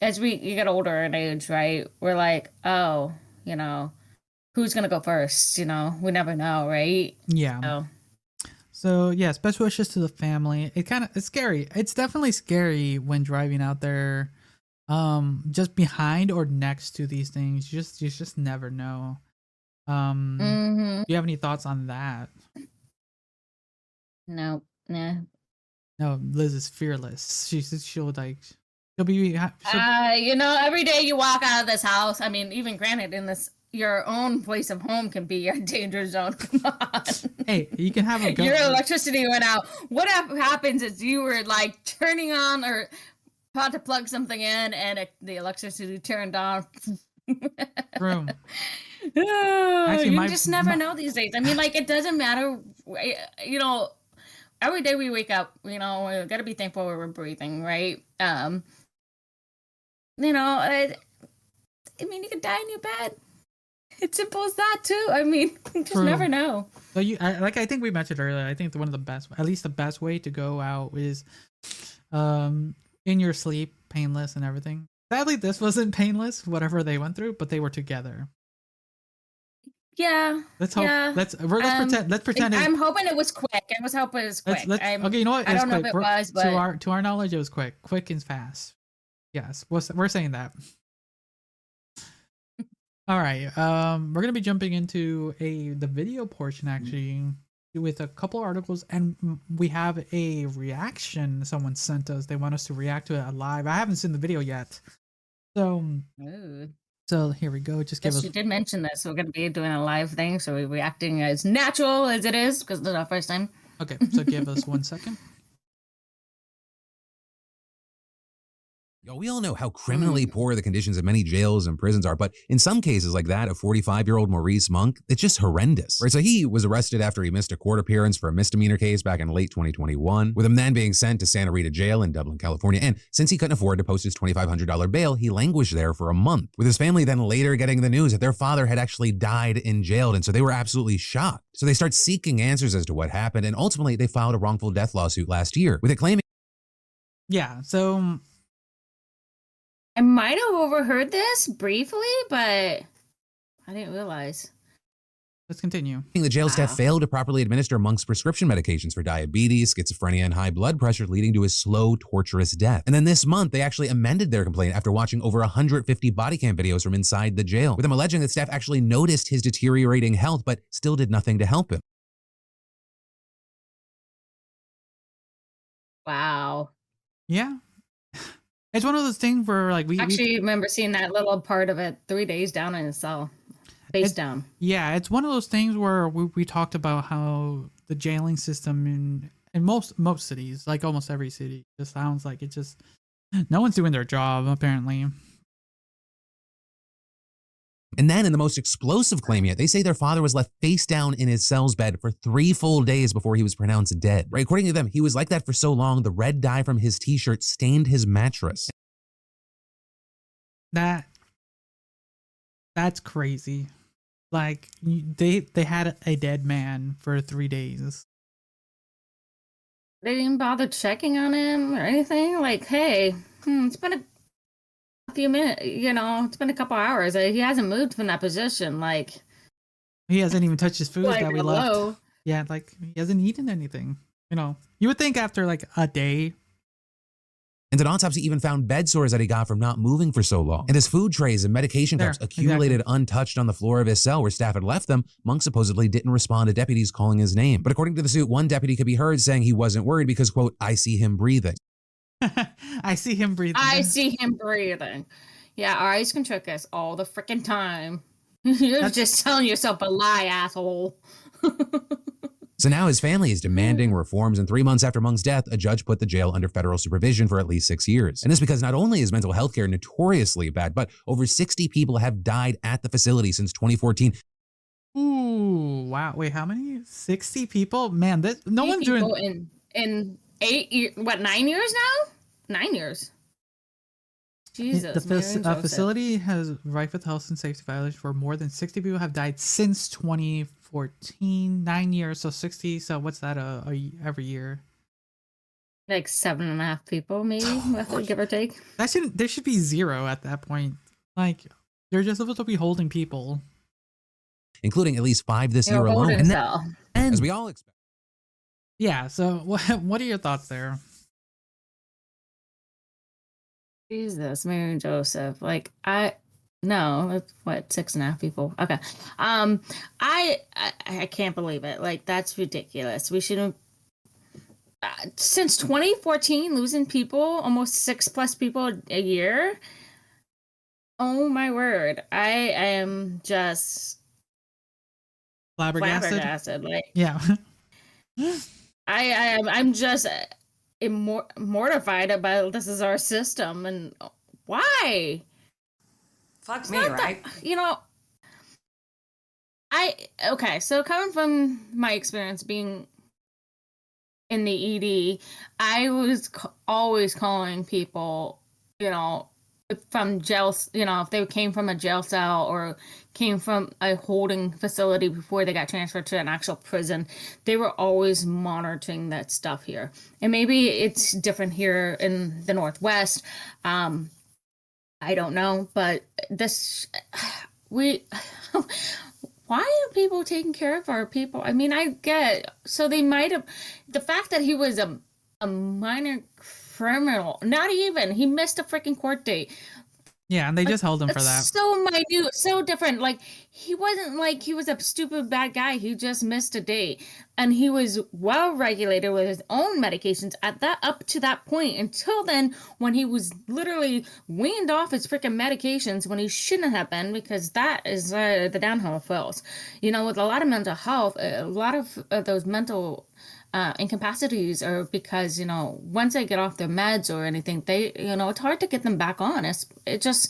as you get older in age, right? We're like, oh, who's gonna go first? We never know, right? Yeah. So yeah, special wishes to the family. It's scary. It's definitely scary when driving out there, just behind or next to these things. You just never know. Do you have any thoughts on that? No, nah. No, Liz is fearless. She'll be. Every day you walk out of this house. I mean, even granted, in this. Your own place of home can be your danger zone. Come on. Hey, you can have a gun. Your electricity went out. What happens is you were like turning on or about to plug something in and the electricity turned on. True. Actually, you just never know these days. I mean, like, it doesn't matter, every day we wake up, we got to be thankful we're breathing, right? I mean, you could die in your bed. It's simple as that too. I mean, you just never know. So I think we mentioned earlier, I think one of the best, at least the best way to go out is in your sleep, painless and everything. Sadly, this wasn't painless, whatever they went through, but they were together. Yeah. Let's hope. Yeah. Let's pretend. I'm hoping it was quick. I was hoping it was quick. Okay, you know what? I don't know if it was, but to our knowledge, it was quick and fast. Yes, we're saying that. All right. We're gonna be jumping into the video portion actually with a couple articles, and we have a reaction someone sent us. They want us to react to it live. I haven't seen the video yet, so. Ooh. So here we go. Just give us. You did mention this. We're going to be doing a live thing, so we're reacting as natural as it is because this is our first time. Okay, so give us 1 second. Yo, we all know how criminally poor the conditions of many jails and prisons are, but in some cases like that of 45-year-old Maurice Monk, it's just horrendous. Right, so he was arrested after he missed a court appearance for a misdemeanor case back in late 2021, with him then being sent to Santa Rita Jail in Dublin, California. And since he couldn't afford to post his $2,500 bail, he languished there for a month, with his family then later getting the news that their father had actually died in jail, and so they were absolutely shocked. So they start seeking answers as to what happened, and ultimately they filed a wrongful death lawsuit last year, with it claiming... Yeah, so... I might have overheard this briefly, but I didn't realize. Let's continue. The jail staff failed to properly administer Monk's prescription medications for diabetes, schizophrenia, and high blood pressure, leading to his slow, torturous death. And then this month, they actually amended their complaint after watching over 150 body cam videos from inside the jail, with them alleging that staff actually noticed his deteriorating health, but still did nothing to help him. Wow. Yeah. It's one of those things where like we remember seeing that little part of it 3 days down in a cell, face down. Yeah, it's one of those things where we talked about how the jailing system in most cities, like almost every city, just sounds like no one's doing their job apparently. And then in the most explosive claim yet, they say their father was left face down in his cell's bed for 3 full days before he was pronounced dead. Right? According to them, he was like that for so long, the red dye from his t-shirt stained his mattress. That's crazy. Like they had a dead man for 3 days. They didn't bother checking on him or anything. Like, hey, it's been a few minutes, it's been a couple hours. He hasn't moved from that position. Like, he hasn't even touched his food that we hello. left. Yeah, like he hasn't eaten anything. You would think after like a day. And an autopsy even found bed sores that he got from not moving for so long. And his food trays and medication cups accumulated untouched on the floor of his cell where staff had left them. Monk supposedly didn't respond to deputies calling his name. But according to the suit, one deputy could be heard saying he wasn't worried because, quote, I see him breathing. I see him breathing. I see him breathing. Yeah, our eyes can trick us all the freaking time. You're just telling yourself a lie, asshole. So now his family is demanding reforms, and 3 months after Monk's death, a judge put the jail under federal supervision for at least 6 years. And this because not only is mental health care notoriously bad, but over 60 people have died at the facility since 2014. Ooh, wow. Wait, how many? 60 people? Man, no one's doing... In 8 years, 9 years now? 9 years. Jesus. The facility has rife with health and safety violations where more than 60 people have died since 2014. 9 years, so 60. So what's that every year? Like 7.5 people, maybe, give or take. There should be 0 at that point. Like, you're just supposed to be holding people, including at least 5 this year alone. And as we all expect. Yeah. So what are your thoughts there? Jesus, Mary and Joseph. Like, no, what, 6.5 people? Okay. I can't believe it. Like, that's ridiculous. We shouldn't. Since 2014, losing people, almost 6+ people a year. Oh my word! I am just flabbergasted. Like, yeah. I'm just mortified about this is our system and why. Fucks me, right? So coming from my experience being in the ED, I was always calling people, from jails, if they came from a jail cell or came from a holding facility before they got transferred to an actual prison, they were always monitoring that stuff here. And maybe it's different here in the Northwest. I don't know, but why are people taking care of our people? I mean, I get, so they might have, the fact that he was a minor criminal, not even, he missed a freaking court date. Yeah, and they just held him for that. So minute, so different. Like, he wasn't like he was a stupid bad guy. He just missed a date. And he was well regulated with his own medications up to that point. Until then, when he was literally weaned off his freaking medications when he shouldn't have been, because that is the downhill falls. With a lot of mental health, a lot of those mental incapacities are because, once they get off their meds or anything, they, it's hard to get them back on. It just,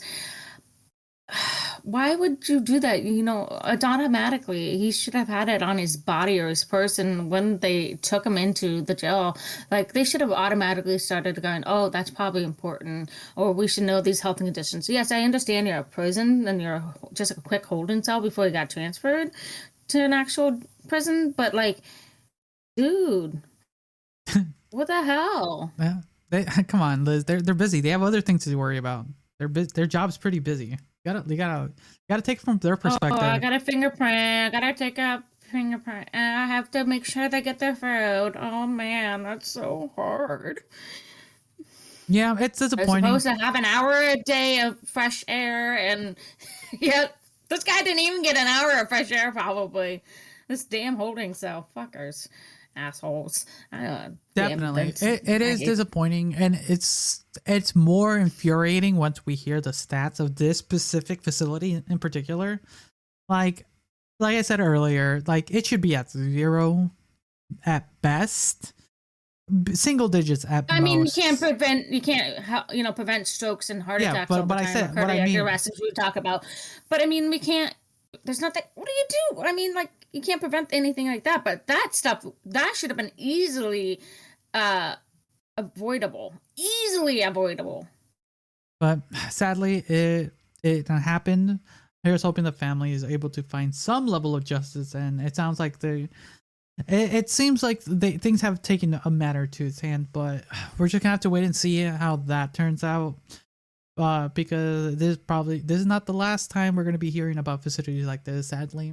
why would you do that? It's automatically, he should have had it on his body or his person when they took him into the jail. Like, they should have automatically started going, oh, that's probably important, or we should know these health conditions. Yes, I understand you're a prison and you're just a quick holding cell before you got transferred to an actual prison, but like, dude, what the hell? Yeah, come on, Liz. They're busy. They have other things to worry about. Their job's pretty busy. You gotta take it from their perspective. Oh, I got a fingerprint. I gotta take a fingerprint, and I have to make sure they get their food. Oh man, that's so hard. Yeah, it's disappointing. They're supposed to have an hour a day of fresh air, and yeah, this guy didn't even get an hour of fresh air. Probably this damn holding cell fuckers. Assholes. Definitely. It is disappointing, and it's more infuriating once we hear the stats of this specific facility in particular. Like I said earlier, like, it should be at 0 at best, single digits at most. I mean, you can't prevent strokes and heart attacks all the time. I said, what I mean, arrests we talk about, but I mean, we can't. There's nothing. What do you do? I mean, like, you can't prevent anything like that. But that stuff, that should have been easily avoidable. Easily avoidable. But sadly, it happened. Here's hoping the family is able to find some level of justice. And it sounds like it seems like things have taken a matter to its hand. But we're just gonna have to wait and see how that turns out. Because this is not the last time we're going to be hearing about facilities like this, sadly.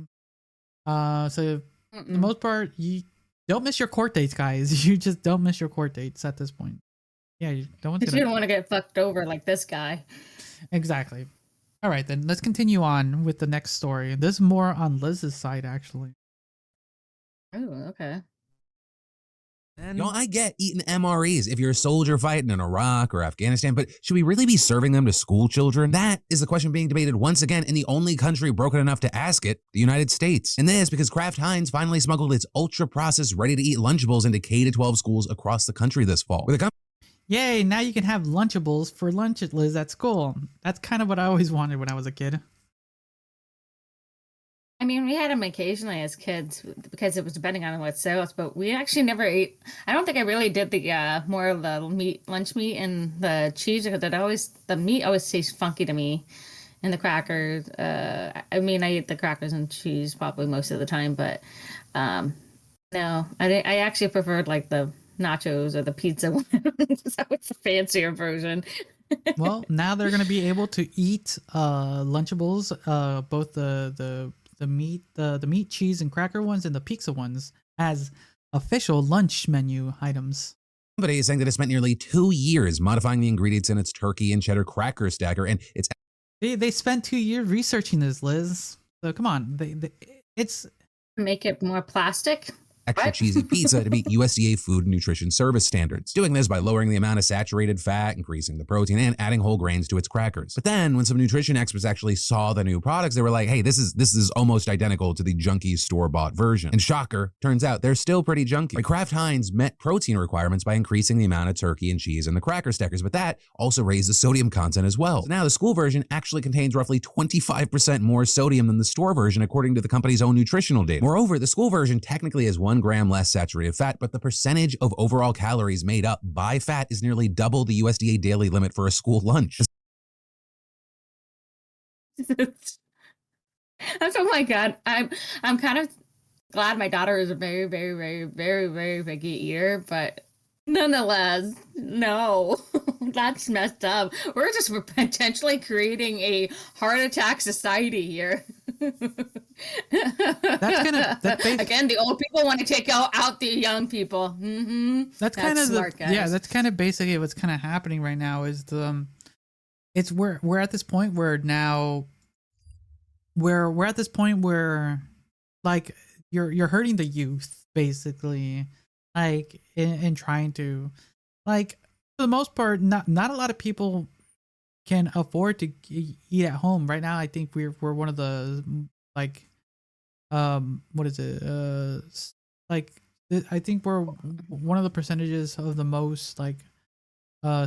So for the most part, you don't miss your court dates, guys. You just don't miss your court dates at this point. Yeah, you don't want to get fucked over like this guy. Exactly. All right, then let's continue on with the next story. This is more on Liz's side, actually. Oh, okay. I get eating MREs if you're a soldier fighting in Iraq or Afghanistan, but should we really be serving them to school children? That is the question being debated once again in the only country broken enough to ask it, the United States. And this because Kraft Heinz finally smuggled its ultra-processed, ready-to-eat Lunchables into K-12 schools across the country this fall. Yay, now you can have Lunchables for lunch, Liz, at school. That's kind of what I always wanted when I was a kid. I mean, we had them occasionally as kids because it was depending on what sales, but we actually never ate. I don't think I really did the more of the lunch meat and the cheese, because the meat always tastes funky to me, and the crackers. I mean, I eat the crackers and cheese probably most of the time, but no, I actually preferred like the nachos or the pizza one. So it's a fancier version. Well, now they're gonna be able to eat Lunchables, both the meat, cheese, and cracker ones, and the pizza ones as official lunch menu items. Somebody is saying that it spent nearly 2 years modifying the ingredients in its turkey and cheddar cracker stacker, and it's they spent 2 years researching this, Liz. So come on, it's make it more plastic. Extra cheesy pizza to meet USDA Food and Nutrition Service standards, doing this by lowering the amount of saturated fat, increasing the protein, and adding whole grains to its crackers. But then, when some nutrition experts actually saw the new products, they were like, hey, this is almost identical to the junky store-bought version. And shocker, turns out they're still pretty junky. Like, Kraft Heinz met protein requirements by increasing the amount of turkey and cheese in the cracker stackers, but that also raised the sodium content as well. So now the school version actually contains roughly 25% more sodium than the store version, according to the company's own nutritional data. Moreover, the school version technically has one 1 gram less saturated fat, but the percentage of overall calories made up by fat is nearly double the USDA daily limit for a school lunch. Oh my God. I'm kind of glad my daughter is a very, very, very, very, very picky eater, but nonetheless, no, that's messed up. We're just potentially creating a heart attack society here. Again, the old people want to take out the young people. Mm-hmm. That's kind of smart, guys. Yeah, that's kind of basically what's kind of happening right now. Is it's we're at this point where now we're at this point where like you're hurting the youth basically, like in trying to, like, for the most part, not a lot of people can afford to eat at home right now. I think we're one of the, like, what is it, like, I think we're one of the percentages of the most, like,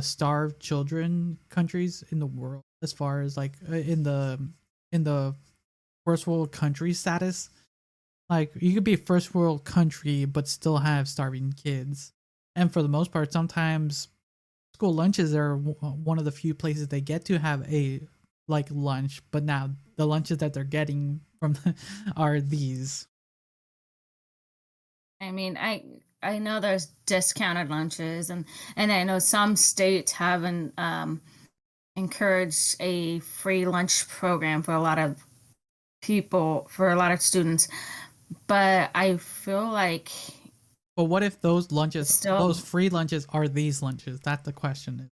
starved children countries in the world, as far as like in the first world country status. Like, you could be a first world country but still have starving kids, and for the most part, sometimes school lunches are one of the few places they get to have a, like, lunch. But now the lunches that they're getting from are these. I mean, I know there's discounted lunches, and I know some states haven't encouraged a free lunch program for a lot of people, for a lot of students. But I feel like, but what if those lunches, those free lunches, are these lunches? That's the question.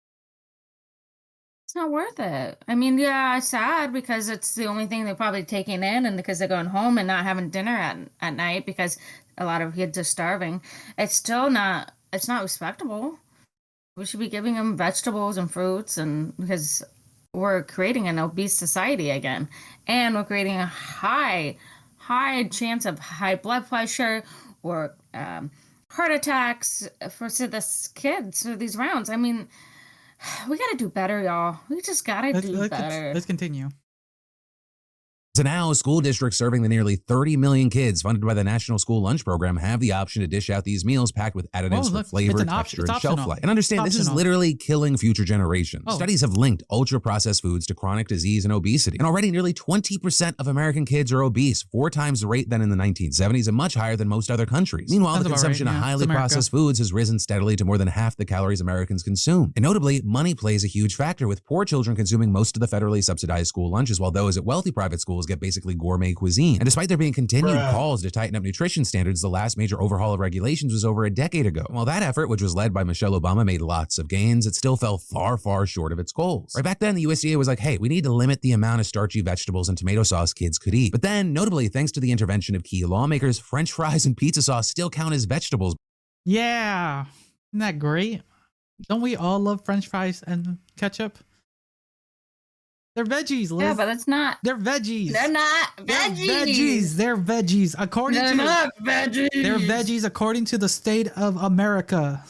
It's not worth it. I mean, yeah, it's sad because it's the only thing they're probably taking in, and because they're going home and not having dinner at night because a lot of kids are starving. It's still not, it's not respectable. We should be giving them vegetables and fruits, and because we're creating an obese society again, and we're creating a high chance of high blood pressure or heart attacks for the kids for these rounds. I mean, we gotta do better, y'all. We just gotta do better. Let's continue. So now, school districts serving the nearly 30 million kids funded by the National School Lunch Program have the option to dish out these meals packed with additives for flavor, texture, and shelf life. And understand, this is literally killing future generations. Studies have linked ultra-processed foods to chronic disease and obesity. And already nearly 20% of American kids are obese, 4 times the rate than in the 1970s and much higher than most other countries. Meanwhile, the consumption of highly processed foods has risen steadily to more than half the calories Americans consume. And notably, money plays a huge factor, with poor children consuming most of the federally subsidized school lunches, while those at wealthy private schools get basically gourmet cuisine. And despite there being continued calls to tighten up nutrition standards, the last major overhaul of regulations was over a decade ago. While that effort, which was led by Michelle Obama, made lots of gains, it still fell far, far short of its goals. Right back then, the USDA was like, hey, we need to limit the amount of starchy vegetables and tomato sauce kids could eat. But then, notably, thanks to the intervention of key lawmakers, French fries and pizza sauce still count as vegetables. Yeah, isn't that great? Don't we all love French fries and ketchup? They're veggies, Liz. Yeah, but it's not. They're veggies. They're not veggies. They're veggies. They're not veggies. They're veggies according to the state of America.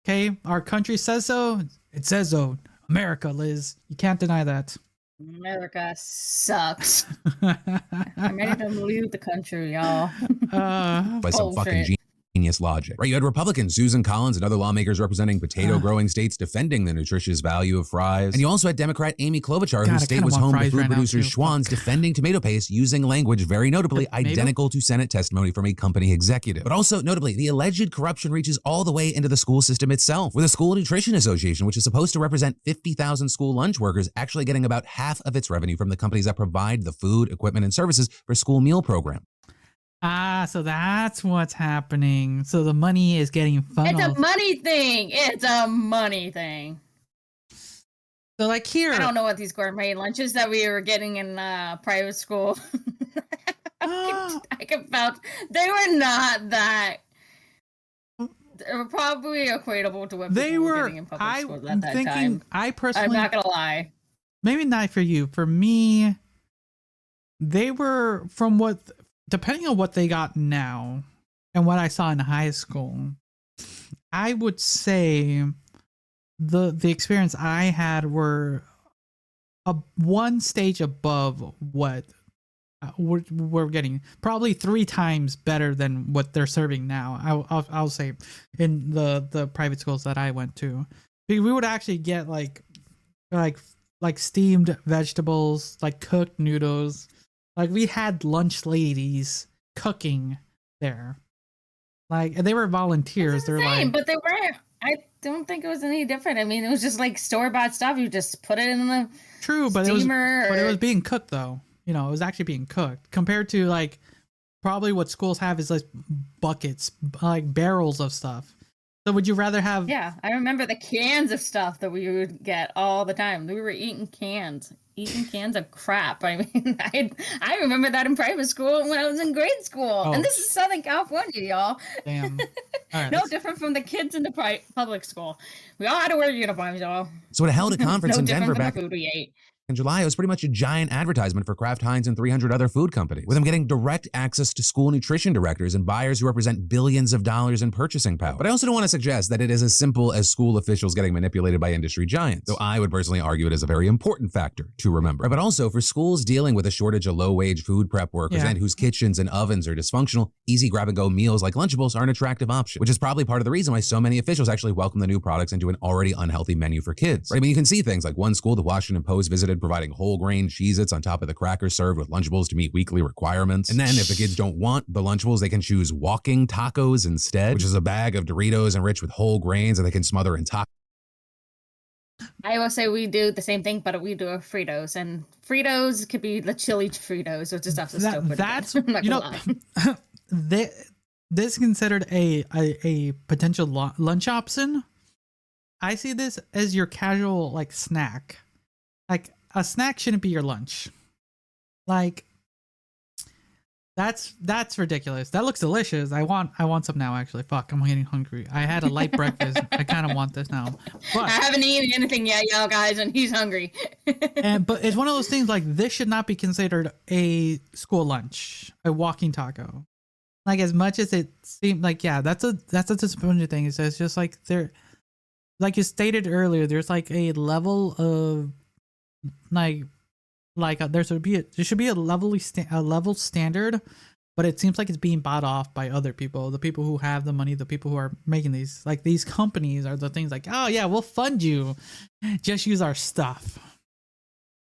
Okay? Our country says so. It says so. America, Liz. You can't deny that. America sucks. I'm ready to leave the country, y'all. By some fucking genius logic. Right, you had Republicans Susan Collins and other lawmakers representing potato-growing states defending the nutritious value of fries. And you also had Democrat Amy Klobuchar, whose state was home to food producer Schwann's, defending tomato paste using language very notably identical to Senate testimony from a company executive. But also, notably, the alleged corruption reaches all the way into the school system itself, with the School Nutrition Association, which is supposed to represent 50,000 school lunch workers, actually getting about half of its revenue from the companies that provide the food, equipment, and services for school meal program. So that's what's happening. So the money is getting funneled. It's a money thing. It's a money thing. So, like, here, I don't know what these gourmet lunches that we were getting in private school. I can vouch. They were not that. They were probably equatable to what people were getting in public schools at that time. I personally, I'm not gonna lie. Maybe not for you. For me, they were, from what, depending on what they got now and what I saw in high school, I would say the experience I had were one stage above what we're getting probably 3 times better than what they're serving now. I'll say in the private schools that I went to, we would actually get like steamed vegetables, like cooked noodles. Like we had lunch ladies cooking there. Like, and they were volunteers. They're like, but they weren't. I don't think it was any different. I mean, it was just like store-bought stuff. You just put it in the steamer. But it was being cooked though. You know, it was actually being cooked compared to like probably what schools have is like buckets, like barrels of stuff. So would you rather have? Yeah, I remember the cans of stuff that we would get all the time. We were eating cans of crap. I mean, I remember that in private school when I was in grade school. Oh. And this is Southern California, y'all. Damn. All right, No different from the kids in the public school. We all had to wear uniforms, y'all. So it held a conference No in different Denver from back the food we ate. in July. It was pretty much a giant advertisement for Kraft Heinz and 300 other food companies, with them getting direct access to school nutrition directors and buyers who represent billions of dollars in purchasing power. But I also don't want to suggest that it is as simple as school officials getting manipulated by industry giants, though I would personally argue it is a very important factor to remember. But also for schools dealing with a shortage of low-wage food prep workers and whose kitchens and ovens are dysfunctional, easy grab-and-go meals like Lunchables are an attractive option, which is probably part of the reason why so many officials actually welcome the new products into an already unhealthy menu for kids. Right? I mean, you can see things like one school the Washington Post visited providing whole grain Cheez-Its on top of the crackers served with Lunchables to meet weekly requirements. And then if the kids don't want the Lunchables, they can choose walking tacos instead, which is a bag of Doritos enriched with whole grains that they can smother in tacos. I will say we do the same thing, but we do a Fritos, and Fritos could be the chili Fritos, which is also stupid. That's you know, this is considered a potential lunch option. I see this as your casual like snack. Like a snack shouldn't be your lunch. Like that's ridiculous. That looks delicious. I want some now actually. Fuck, I'm getting hungry. I had a light breakfast. I kind of want this now. But I haven't eaten anything yet, y'all guys, and he's hungry. but it's one of those things like this should not be considered a school lunch, a walking taco. Like as much as it seemed like that's a disappointing thing. It's just like there, like you stated earlier, there's like a level of there should be a level standard, but it seems like it's being bought off by other people, the people who have the money, the people who are making these, like these companies are the things like, oh yeah, we'll fund you, just use our stuff.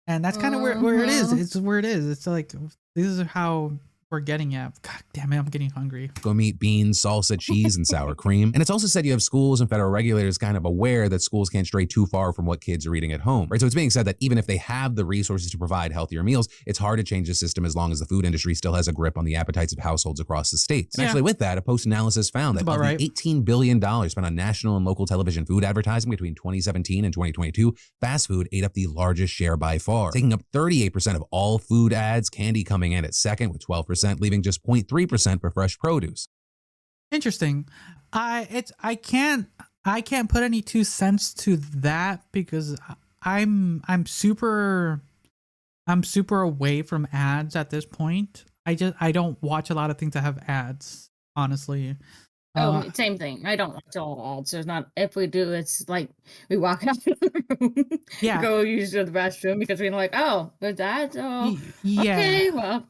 And that's kind of where it is. It's where it is. It's like this is how we're getting at. God damn it, I'm getting hungry. Go meat, beans, salsa, cheese, and sour cream. And it's also said you have schools and federal regulators kind of aware that schools can't stray too far from what kids are eating at home, right? So it's being said that even if they have the resources to provide healthier meals, it's hard to change the system as long as the food industry still has a grip on the appetites of households across the states. And actually with that, a post-analysis found that of the $18 billion spent on national and local television food advertising between 2017 and 2022, fast food ate up the largest share by far, taking up 38% of all food ads, candy coming in at second with 12%, leaving just 0.3% for fresh produce. Interesting. I can't put any 2 cents to that because I'm super away from ads at this point. I don't watch a lot of things that have ads, honestly. Same thing. I don't watch all ads. There's not. If we do, it's like we walk out of the room, go use the restroom because we're like, oh, there's ads. Oh, okay, well,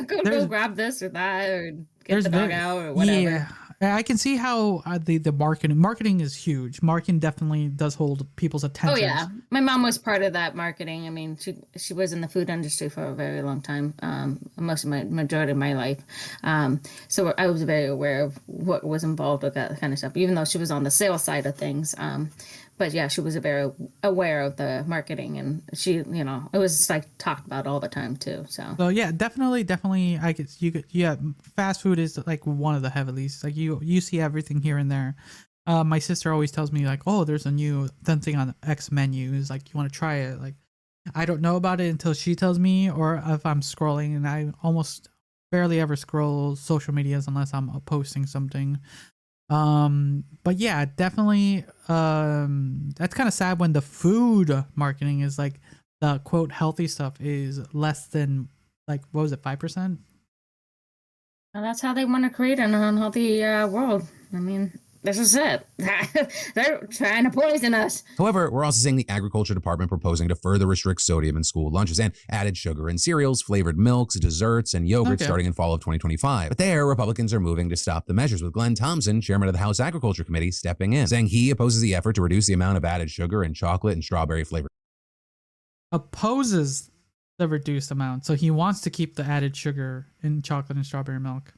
go grab this or that or get the dog out or whatever. Yeah, I can see how the marketing is huge. Marketing definitely does hold people's attention. Oh yeah, my mom was part of that marketing. I mean, she was in the food industry for a very long time, most of majority of my life. So I was very aware of what was involved with that kind of stuff, even though she was on the sales side of things. But yeah, she was very aware of the marketing, and she, it was like talked about all the time too. So yeah, definitely. I guess fast food is like one of the heavilies. Like you see everything here and there. My sister always tells me like, oh, there's a new thing on X menus. Like you want to try it. Like I don't know about it until she tells me, or if I'm scrolling, and I almost barely ever scroll social medias unless I'm posting something. But yeah, definitely that's kind of sad when the food marketing is like the quote healthy stuff is less than like what was it 5%? And that's how they want to create an unhealthy world. I mean, this is it. They're trying to poison us. However, we're also seeing the Agriculture Department proposing to further restrict sodium in school lunches and added sugar in cereals, flavored milks, desserts, and yogurt starting in fall of 2025. But there, Republicans are moving to stop the measures, with Glenn Thompson, chairman of the House Agriculture Committee, stepping in, saying he opposes the effort to reduce the amount of added sugar in chocolate and strawberry flavored. Opposes the reduced amount, so he wants to keep the added sugar in chocolate and strawberry milk.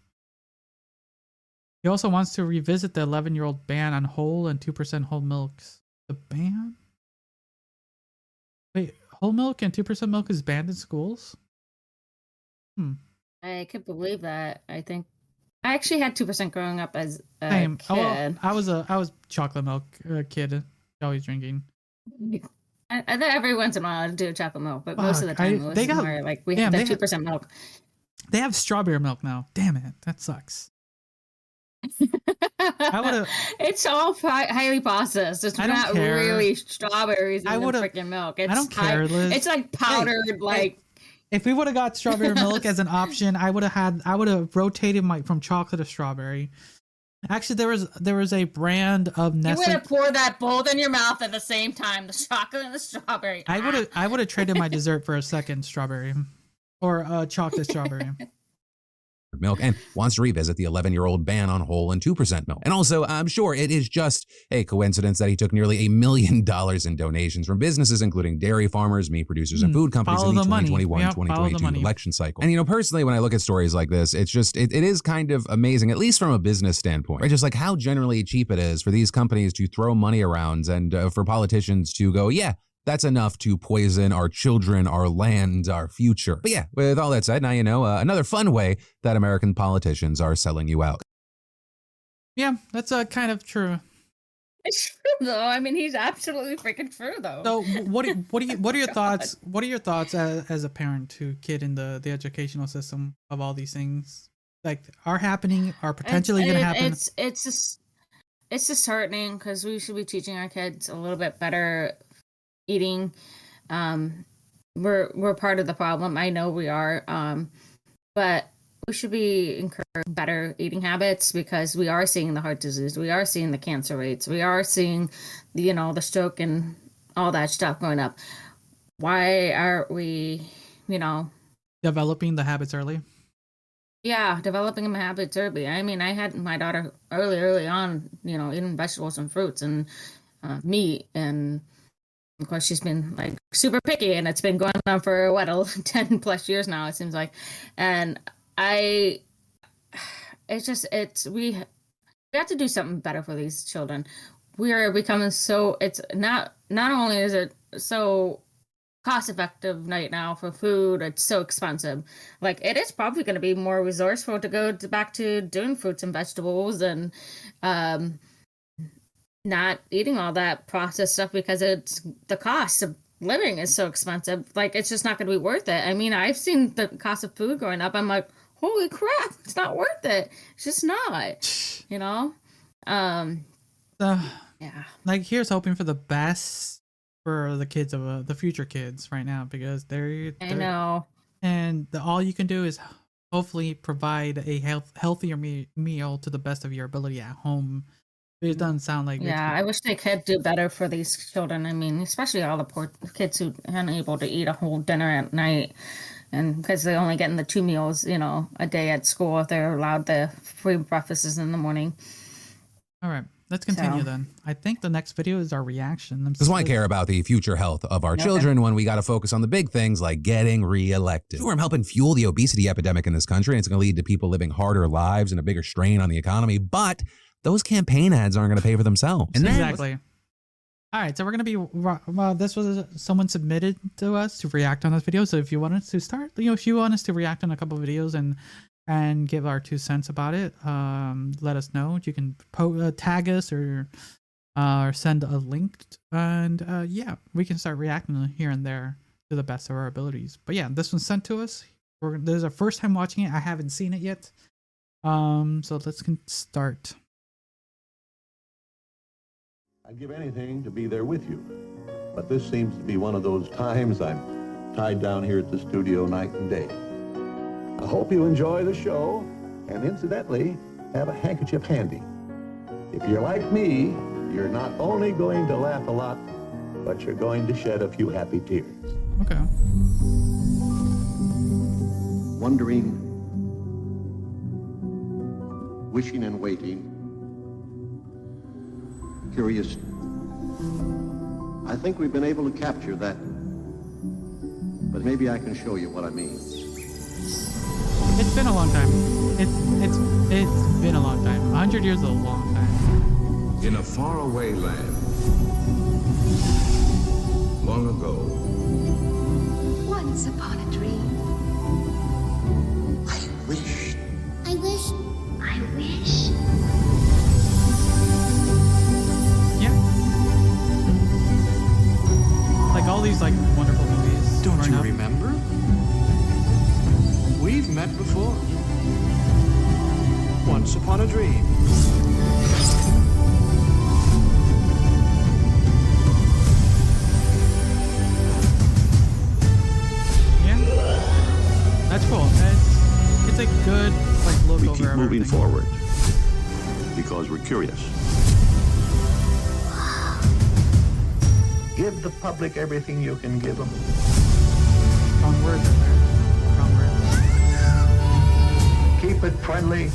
He also wants to revisit the 11-year-old ban on whole and 2% whole milks. The ban? Wait, whole milk and 2% milk is banned in schools? I could believe that. I think I actually had 2% growing up as a Same. kid. Oh, well, I was chocolate milk kid, always drinking. I think every once in a while I'd do chocolate milk, but most of the time it was more like we had that 2% milk. They have strawberry milk now. Damn it, that sucks. It's all highly processed. It's not really strawberries in the freaking milk. I don't care, Liz. It's like powdered, If we would have got strawberry milk as an option, I would have rotated from chocolate to strawberry. Actually, there was a brand of Nestle. You would have poured that both in your mouth at the same time, the chocolate and the strawberry. I would have traded my dessert for a second strawberry, or chocolate strawberry. Milk, and wants to revisit the 11-year-old ban on whole and 2% milk. And also, I'm sure it is just a coincidence that he took nearly $1 million in donations from businesses including dairy farmers, meat producers, and food companies in the 2021-2022 election cycle. And personally, when I look at stories like this, it's just it is kind of amazing, at least from a business standpoint, right? Just like how generally cheap it is for these companies to throw money around and for politicians to go, yeah, that's enough to poison our children, our land, our future. But yeah, with all that said, now you know another fun way that American politicians are selling you out. Yeah, that's kind of true. It's true though. I mean, he's absolutely freaking true though. So, what are your thoughts? What are your thoughts as a parent to kid in the educational system of all these things like are happening, are potentially going to happen? It's disheartening because we should be teaching our kids a little bit better eating. We're part of the problem. I know we are, but we should be encouraging better eating habits because we are seeing the heart disease, we are seeing the cancer rates, we are seeing the stroke and all that stuff going up. Why aren't we developing the habits early? Yeah, developing the habits early. I mean, I had my daughter early on, eating vegetables and fruits and meat, and of course, she's been like super picky, and it's been going on for 10 plus years now, it seems like. And we have to do something better for these children. We are becoming it's not only is it so cost effective right now for food, it's so expensive. Like it is probably going to be more resourceful to go back to doing fruits and vegetables and not eating all that processed stuff because it's the cost of living is so expensive. Like it's just not going to be worth it. I mean, I've seen the cost of food going up. I'm like, holy crap, it's not worth it. It's just not, yeah. Like here's hoping for the best for the kids of the future kids right now because they're I know. And all you can do is hopefully provide a healthier meal to the best of your ability at home. It doesn't sound like I wish they could do better for these children. I mean, especially all the poor kids who aren't able to eat a whole dinner at night, and because they're only getting the 2 meals, a day at school if they're allowed the free breakfasts in the morning. All right, let's continue then. I think the next video is our reaction. This is why I care about the future health of our children when we got to focus on the big things like getting reelected. Sure, I'm helping fuel the obesity epidemic in this country, and it's going to lead to people living harder lives and a bigger strain on the economy, but those campaign ads aren't going to pay for themselves. And exactly. All right, so we're going to be, this was someone submitted to us to react on this video. So if you want us to start, if you want us to react on a couple of videos and give our 2 cents about it, let us know. You can tag us or send a link, and we can start reacting here and there to the best of our abilities. But yeah, this one's sent to us. This is our first time watching it. I haven't seen it yet. So let's start. I'd give anything to be there with you, but this seems to be one of those times I'm tied down here at the studio night and day. I hope you enjoy the show, and incidentally, have a handkerchief handy. If you're like me, you're not only going to laugh a lot, but you're going to shed a few happy tears. Okay. Wondering, wishing and waiting, curious. I think we've been able to capture that, but maybe I can show you what I mean. It's been a long time. It's been a long time. 100 years is a long time. In a faraway land, long ago, Once upon a dream. I wished. I wish. I wish. Yeah. Like all these like wonderful movies. Don't growing you up. remember? We've met before. Once upon a dream. Yeah. That's cool. It's a good like look We over keep moving everything. forward because we're curious. Give the public everything you can give them. Wrong words in there. Wrong words. Keep it friendly.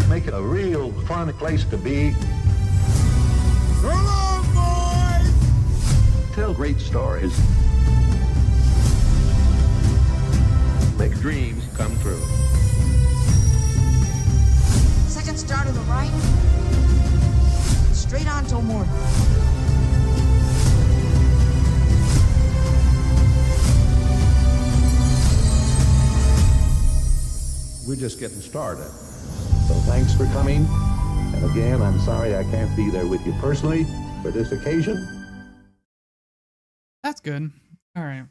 Make it a real fun place to be. Come on, boys! Tell great stories. Make dreams come true. Second start on the right. Straight on till morning. We're just getting started. So thanks for coming. And again, I'm sorry I can't be there with you personally for this occasion. That's good. All right.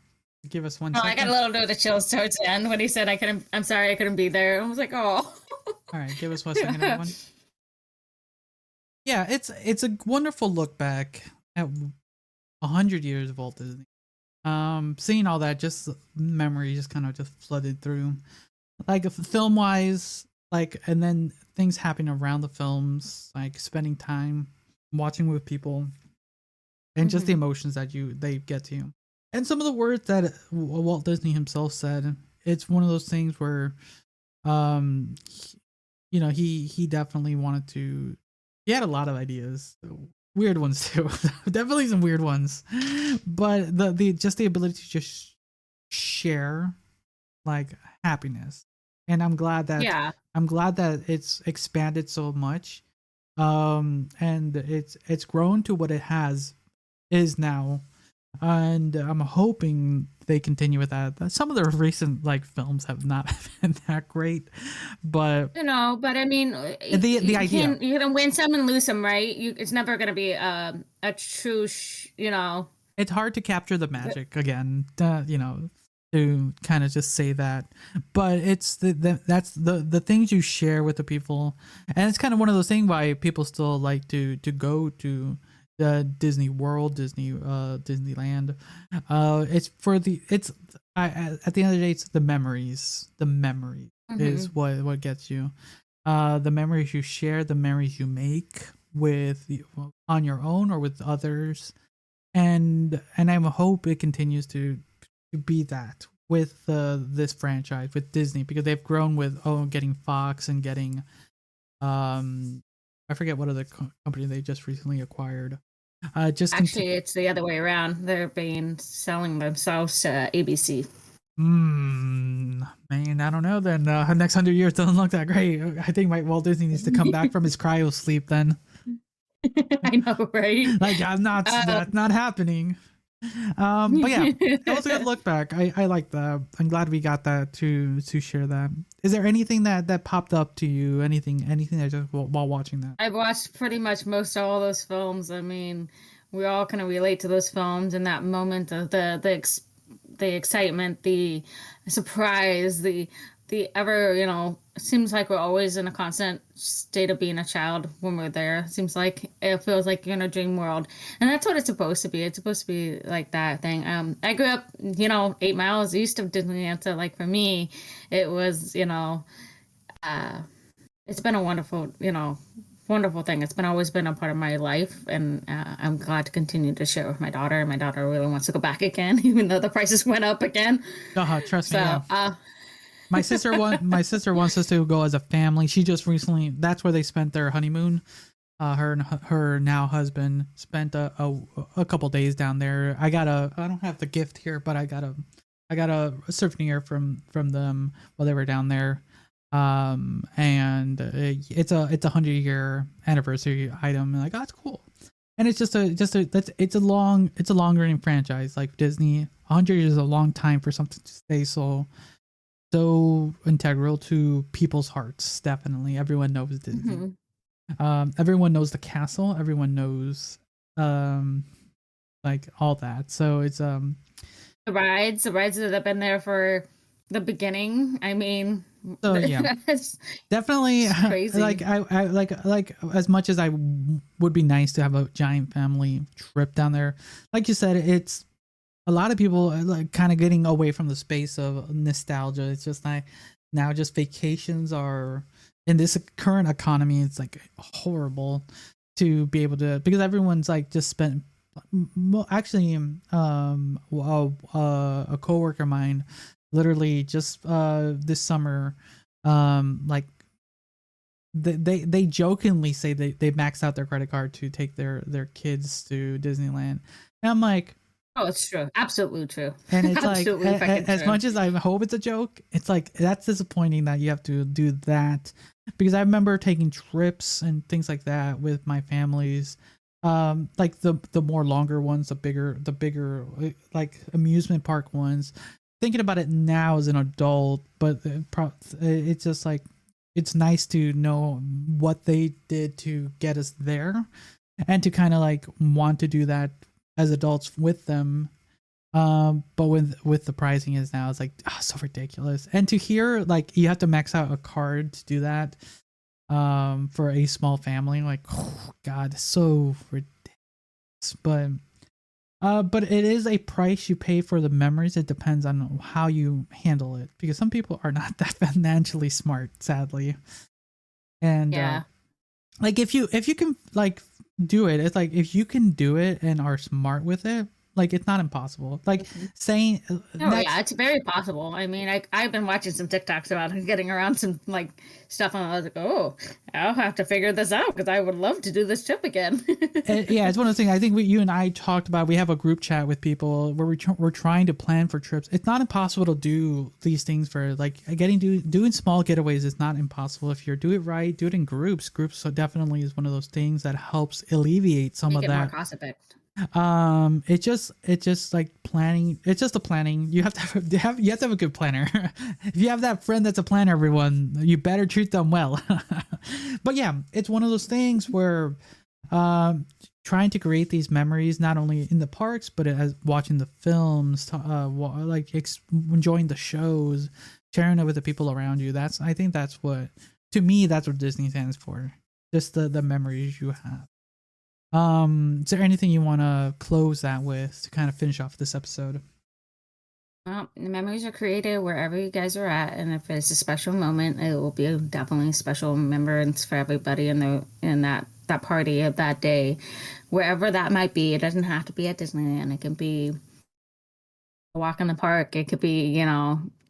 Give us 1 Oh, second. I got a little bit of the chills towards the end when he said I'm sorry I couldn't be there. I was like, oh. All right, give us 1 second, everyone. Yeah, it's a wonderful look back at 100 years of Walt Disney. Seeing all that, just memory just kind of just flooded through, like film wise, like, and then things happening around the films, like spending time watching with people, and just the emotions that they get to you, and some of the words that Walt Disney himself said. It's one of those things where, you know, he definitely wanted to. He had a lot of ideas, weird ones too. Definitely some weird ones, but the just the ability to just share like happiness, and I'm glad that it's expanded so much, and it's grown to what it is now, and I'm hoping they continue with that. Some of the recent like films have not been that great, but But I mean, the idea, you can win some and lose some, right? It's never going to be a true, it's hard to capture the magic again, to kind of just say that, but it's that's the things you share with the people, and it's kind of one of those things why people still like to go to Disney World, Disneyland. At the end of the day, it's the memories. The memory is what gets you. The memories you share, the memories you make on your own or with others, and I hope it continues to be that with this franchise with Disney, because they've grown with getting Fox and getting I forget what other company they just recently acquired. It's the other way around. They're selling themselves to ABC. Man, I don't know. Then next 100 years doesn't look that great. I think Walt Disney needs to come back from his cryo sleep then. I know, right? Like that's not happening. But yeah, that was a good look back. I like that. I'm glad we got that to share that. Is there anything that popped up to you? Anything that just while watching that? I've watched pretty much most of all those films. I mean, we all kind of relate to those films and that moment of the excitement, the surprise, the ever, it seems like we're always in a constant state of being a child when we're there. It seems like it feels like you're in a dream world, and that's what it's supposed to be. It's supposed to be like that thing. I grew up, 8 miles east of Disneyland, so like for me, it was, it's it's been a wonderful, wonderful thing. It's been always been a part of my life, and I'm glad to continue to share with my daughter. My daughter really wants to go back again, even though the prices went up again. Trust me. So, Yeah. My sister wants us to go as a family. She just recently, that's where they spent their honeymoon. Her and her now husband spent a couple days down there. I don't have the gift here, but I got a souvenir from them while they were down there. And it's a 100-year anniversary item. And like, oh, that's cool. And it's it's a long running franchise like Disney. 100 years is a long time for something to stay so integral to people's hearts. Definitely, everyone knows Disney. Everyone knows the castle. Everyone knows like all that. So it's the rides that have been there for the beginning. I mean, so yeah, definitely crazy. Like I like as much as I would be nice to have a giant family trip down there. Like you said, it's a lot of people are like kind of getting away from the space of nostalgia. It's just like now just vacations are in this current economy. It's like horrible to be able to, because everyone's like just spent. Well, actually, a coworker of mine literally just this summer, like they jokingly say they maxed out their credit card to take their kids to Disneyland. And I'm like, oh, it's true. Absolutely true. and it's like, Absolutely as true. much as I hope it's a joke, it's like, that's disappointing that you have to do that, because I remember taking trips and things like that with my families. Like the more longer ones, the bigger like amusement park ones. Thinking about it now as an adult, but it's just like, it's nice to know what they did to get us there, and to kind of like want to do that as adults with them. But with the pricing is now, it's like, oh, so ridiculous. And to hear like you have to max out a card to do that, for a small family, like, oh god, so ridiculous. But it is a price you pay for the memories. It depends on how you handle it, because some people are not that financially smart, sadly. And Yeah. like if you can like do it, it's like if you can do it and are smart with it, like it's not impossible. Like saying Yeah, it's very possible. I mean, I've been watching some TikToks about getting around some like stuff, and I was like, oh, I'll have to figure this out because I would love to do this trip again. yeah, it's one of those things. I think you and I talked about. We have a group chat with people where we're trying to plan for trips. It's not impossible to do these things for like doing small getaways is not impossible if you do it right. Do it in groups. Groups so definitely is one of those things that helps alleviate some Make of it more that. cost effective. It's just like planning. It's just the planning. You have to have a good planner. If you have that friend that's a planner, everyone, you better treat them well. But yeah, it's one of those things where trying to create these memories, not only in the parks, but as watching the films, enjoying the shows, sharing it with the people around you. I think that's what, to me, that's what Disney stands for. Just the memories you have. Is there anything you want to close that with to kind of finish off this episode? Well, the memories are created wherever you guys are at, and if it's a special moment, it will be definitely a special remembrance for everybody in that party of that day, wherever that might be. It doesn't have to be at Disneyland. It can be a walk in the park. It could be,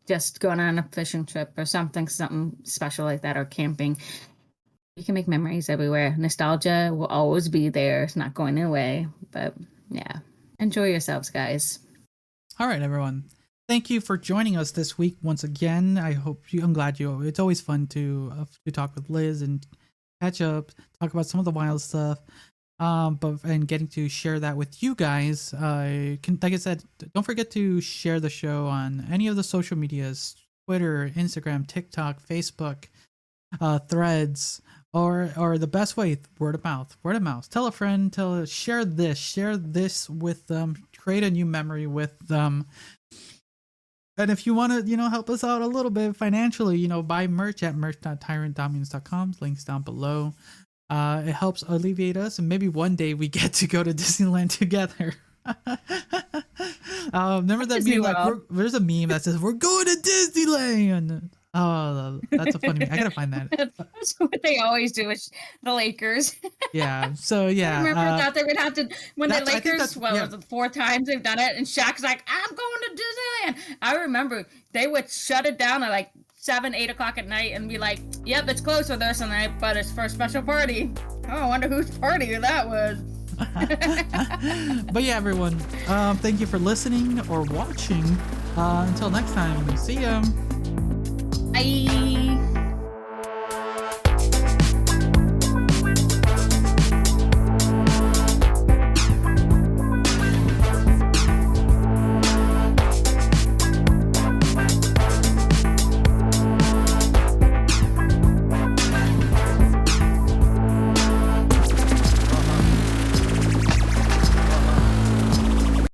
just going on a fishing trip or something special like that, or camping. You can make memories everywhere. Nostalgia will always be there. It's not going away. But yeah, enjoy yourselves, guys. All right, everyone. Thank you for joining us this week once again. I'm glad you. It's always fun to talk with Liz and catch up, talk about some of the wild stuff, and getting to share that with you guys. Like I said, don't forget to share the show on any of the social medias: Twitter, Instagram, TikTok, Facebook, Threads. Or the best way, word of mouth. Tell a friend, share this with them, create a new memory with them. And if you want to, help us out a little bit financially, buy merch at merch.tyrantdominus.com. Links down below. It helps alleviate us, and maybe one day we get to go to Disneyland together. Remember that meme? Like, there's a meme that says, "We're going to Disneyland." Oh, that's a funny. I gotta find that. That's what they always do with the Lakers. Yeah. So yeah. I remember that they would have to when the I think Lakers. that's- Well, yeah. it was the 4 times they've done it, and Shaq's like, "I'm going to Disneyland." I remember they would shut it down at like 7, 8 o'clock at night and be like, "Yep, it's closed for the rest of the night, but it's for a special party." Oh, I wonder whose party that was. But yeah, everyone. Thank you for listening or watching. Until next time. See ya. Bye.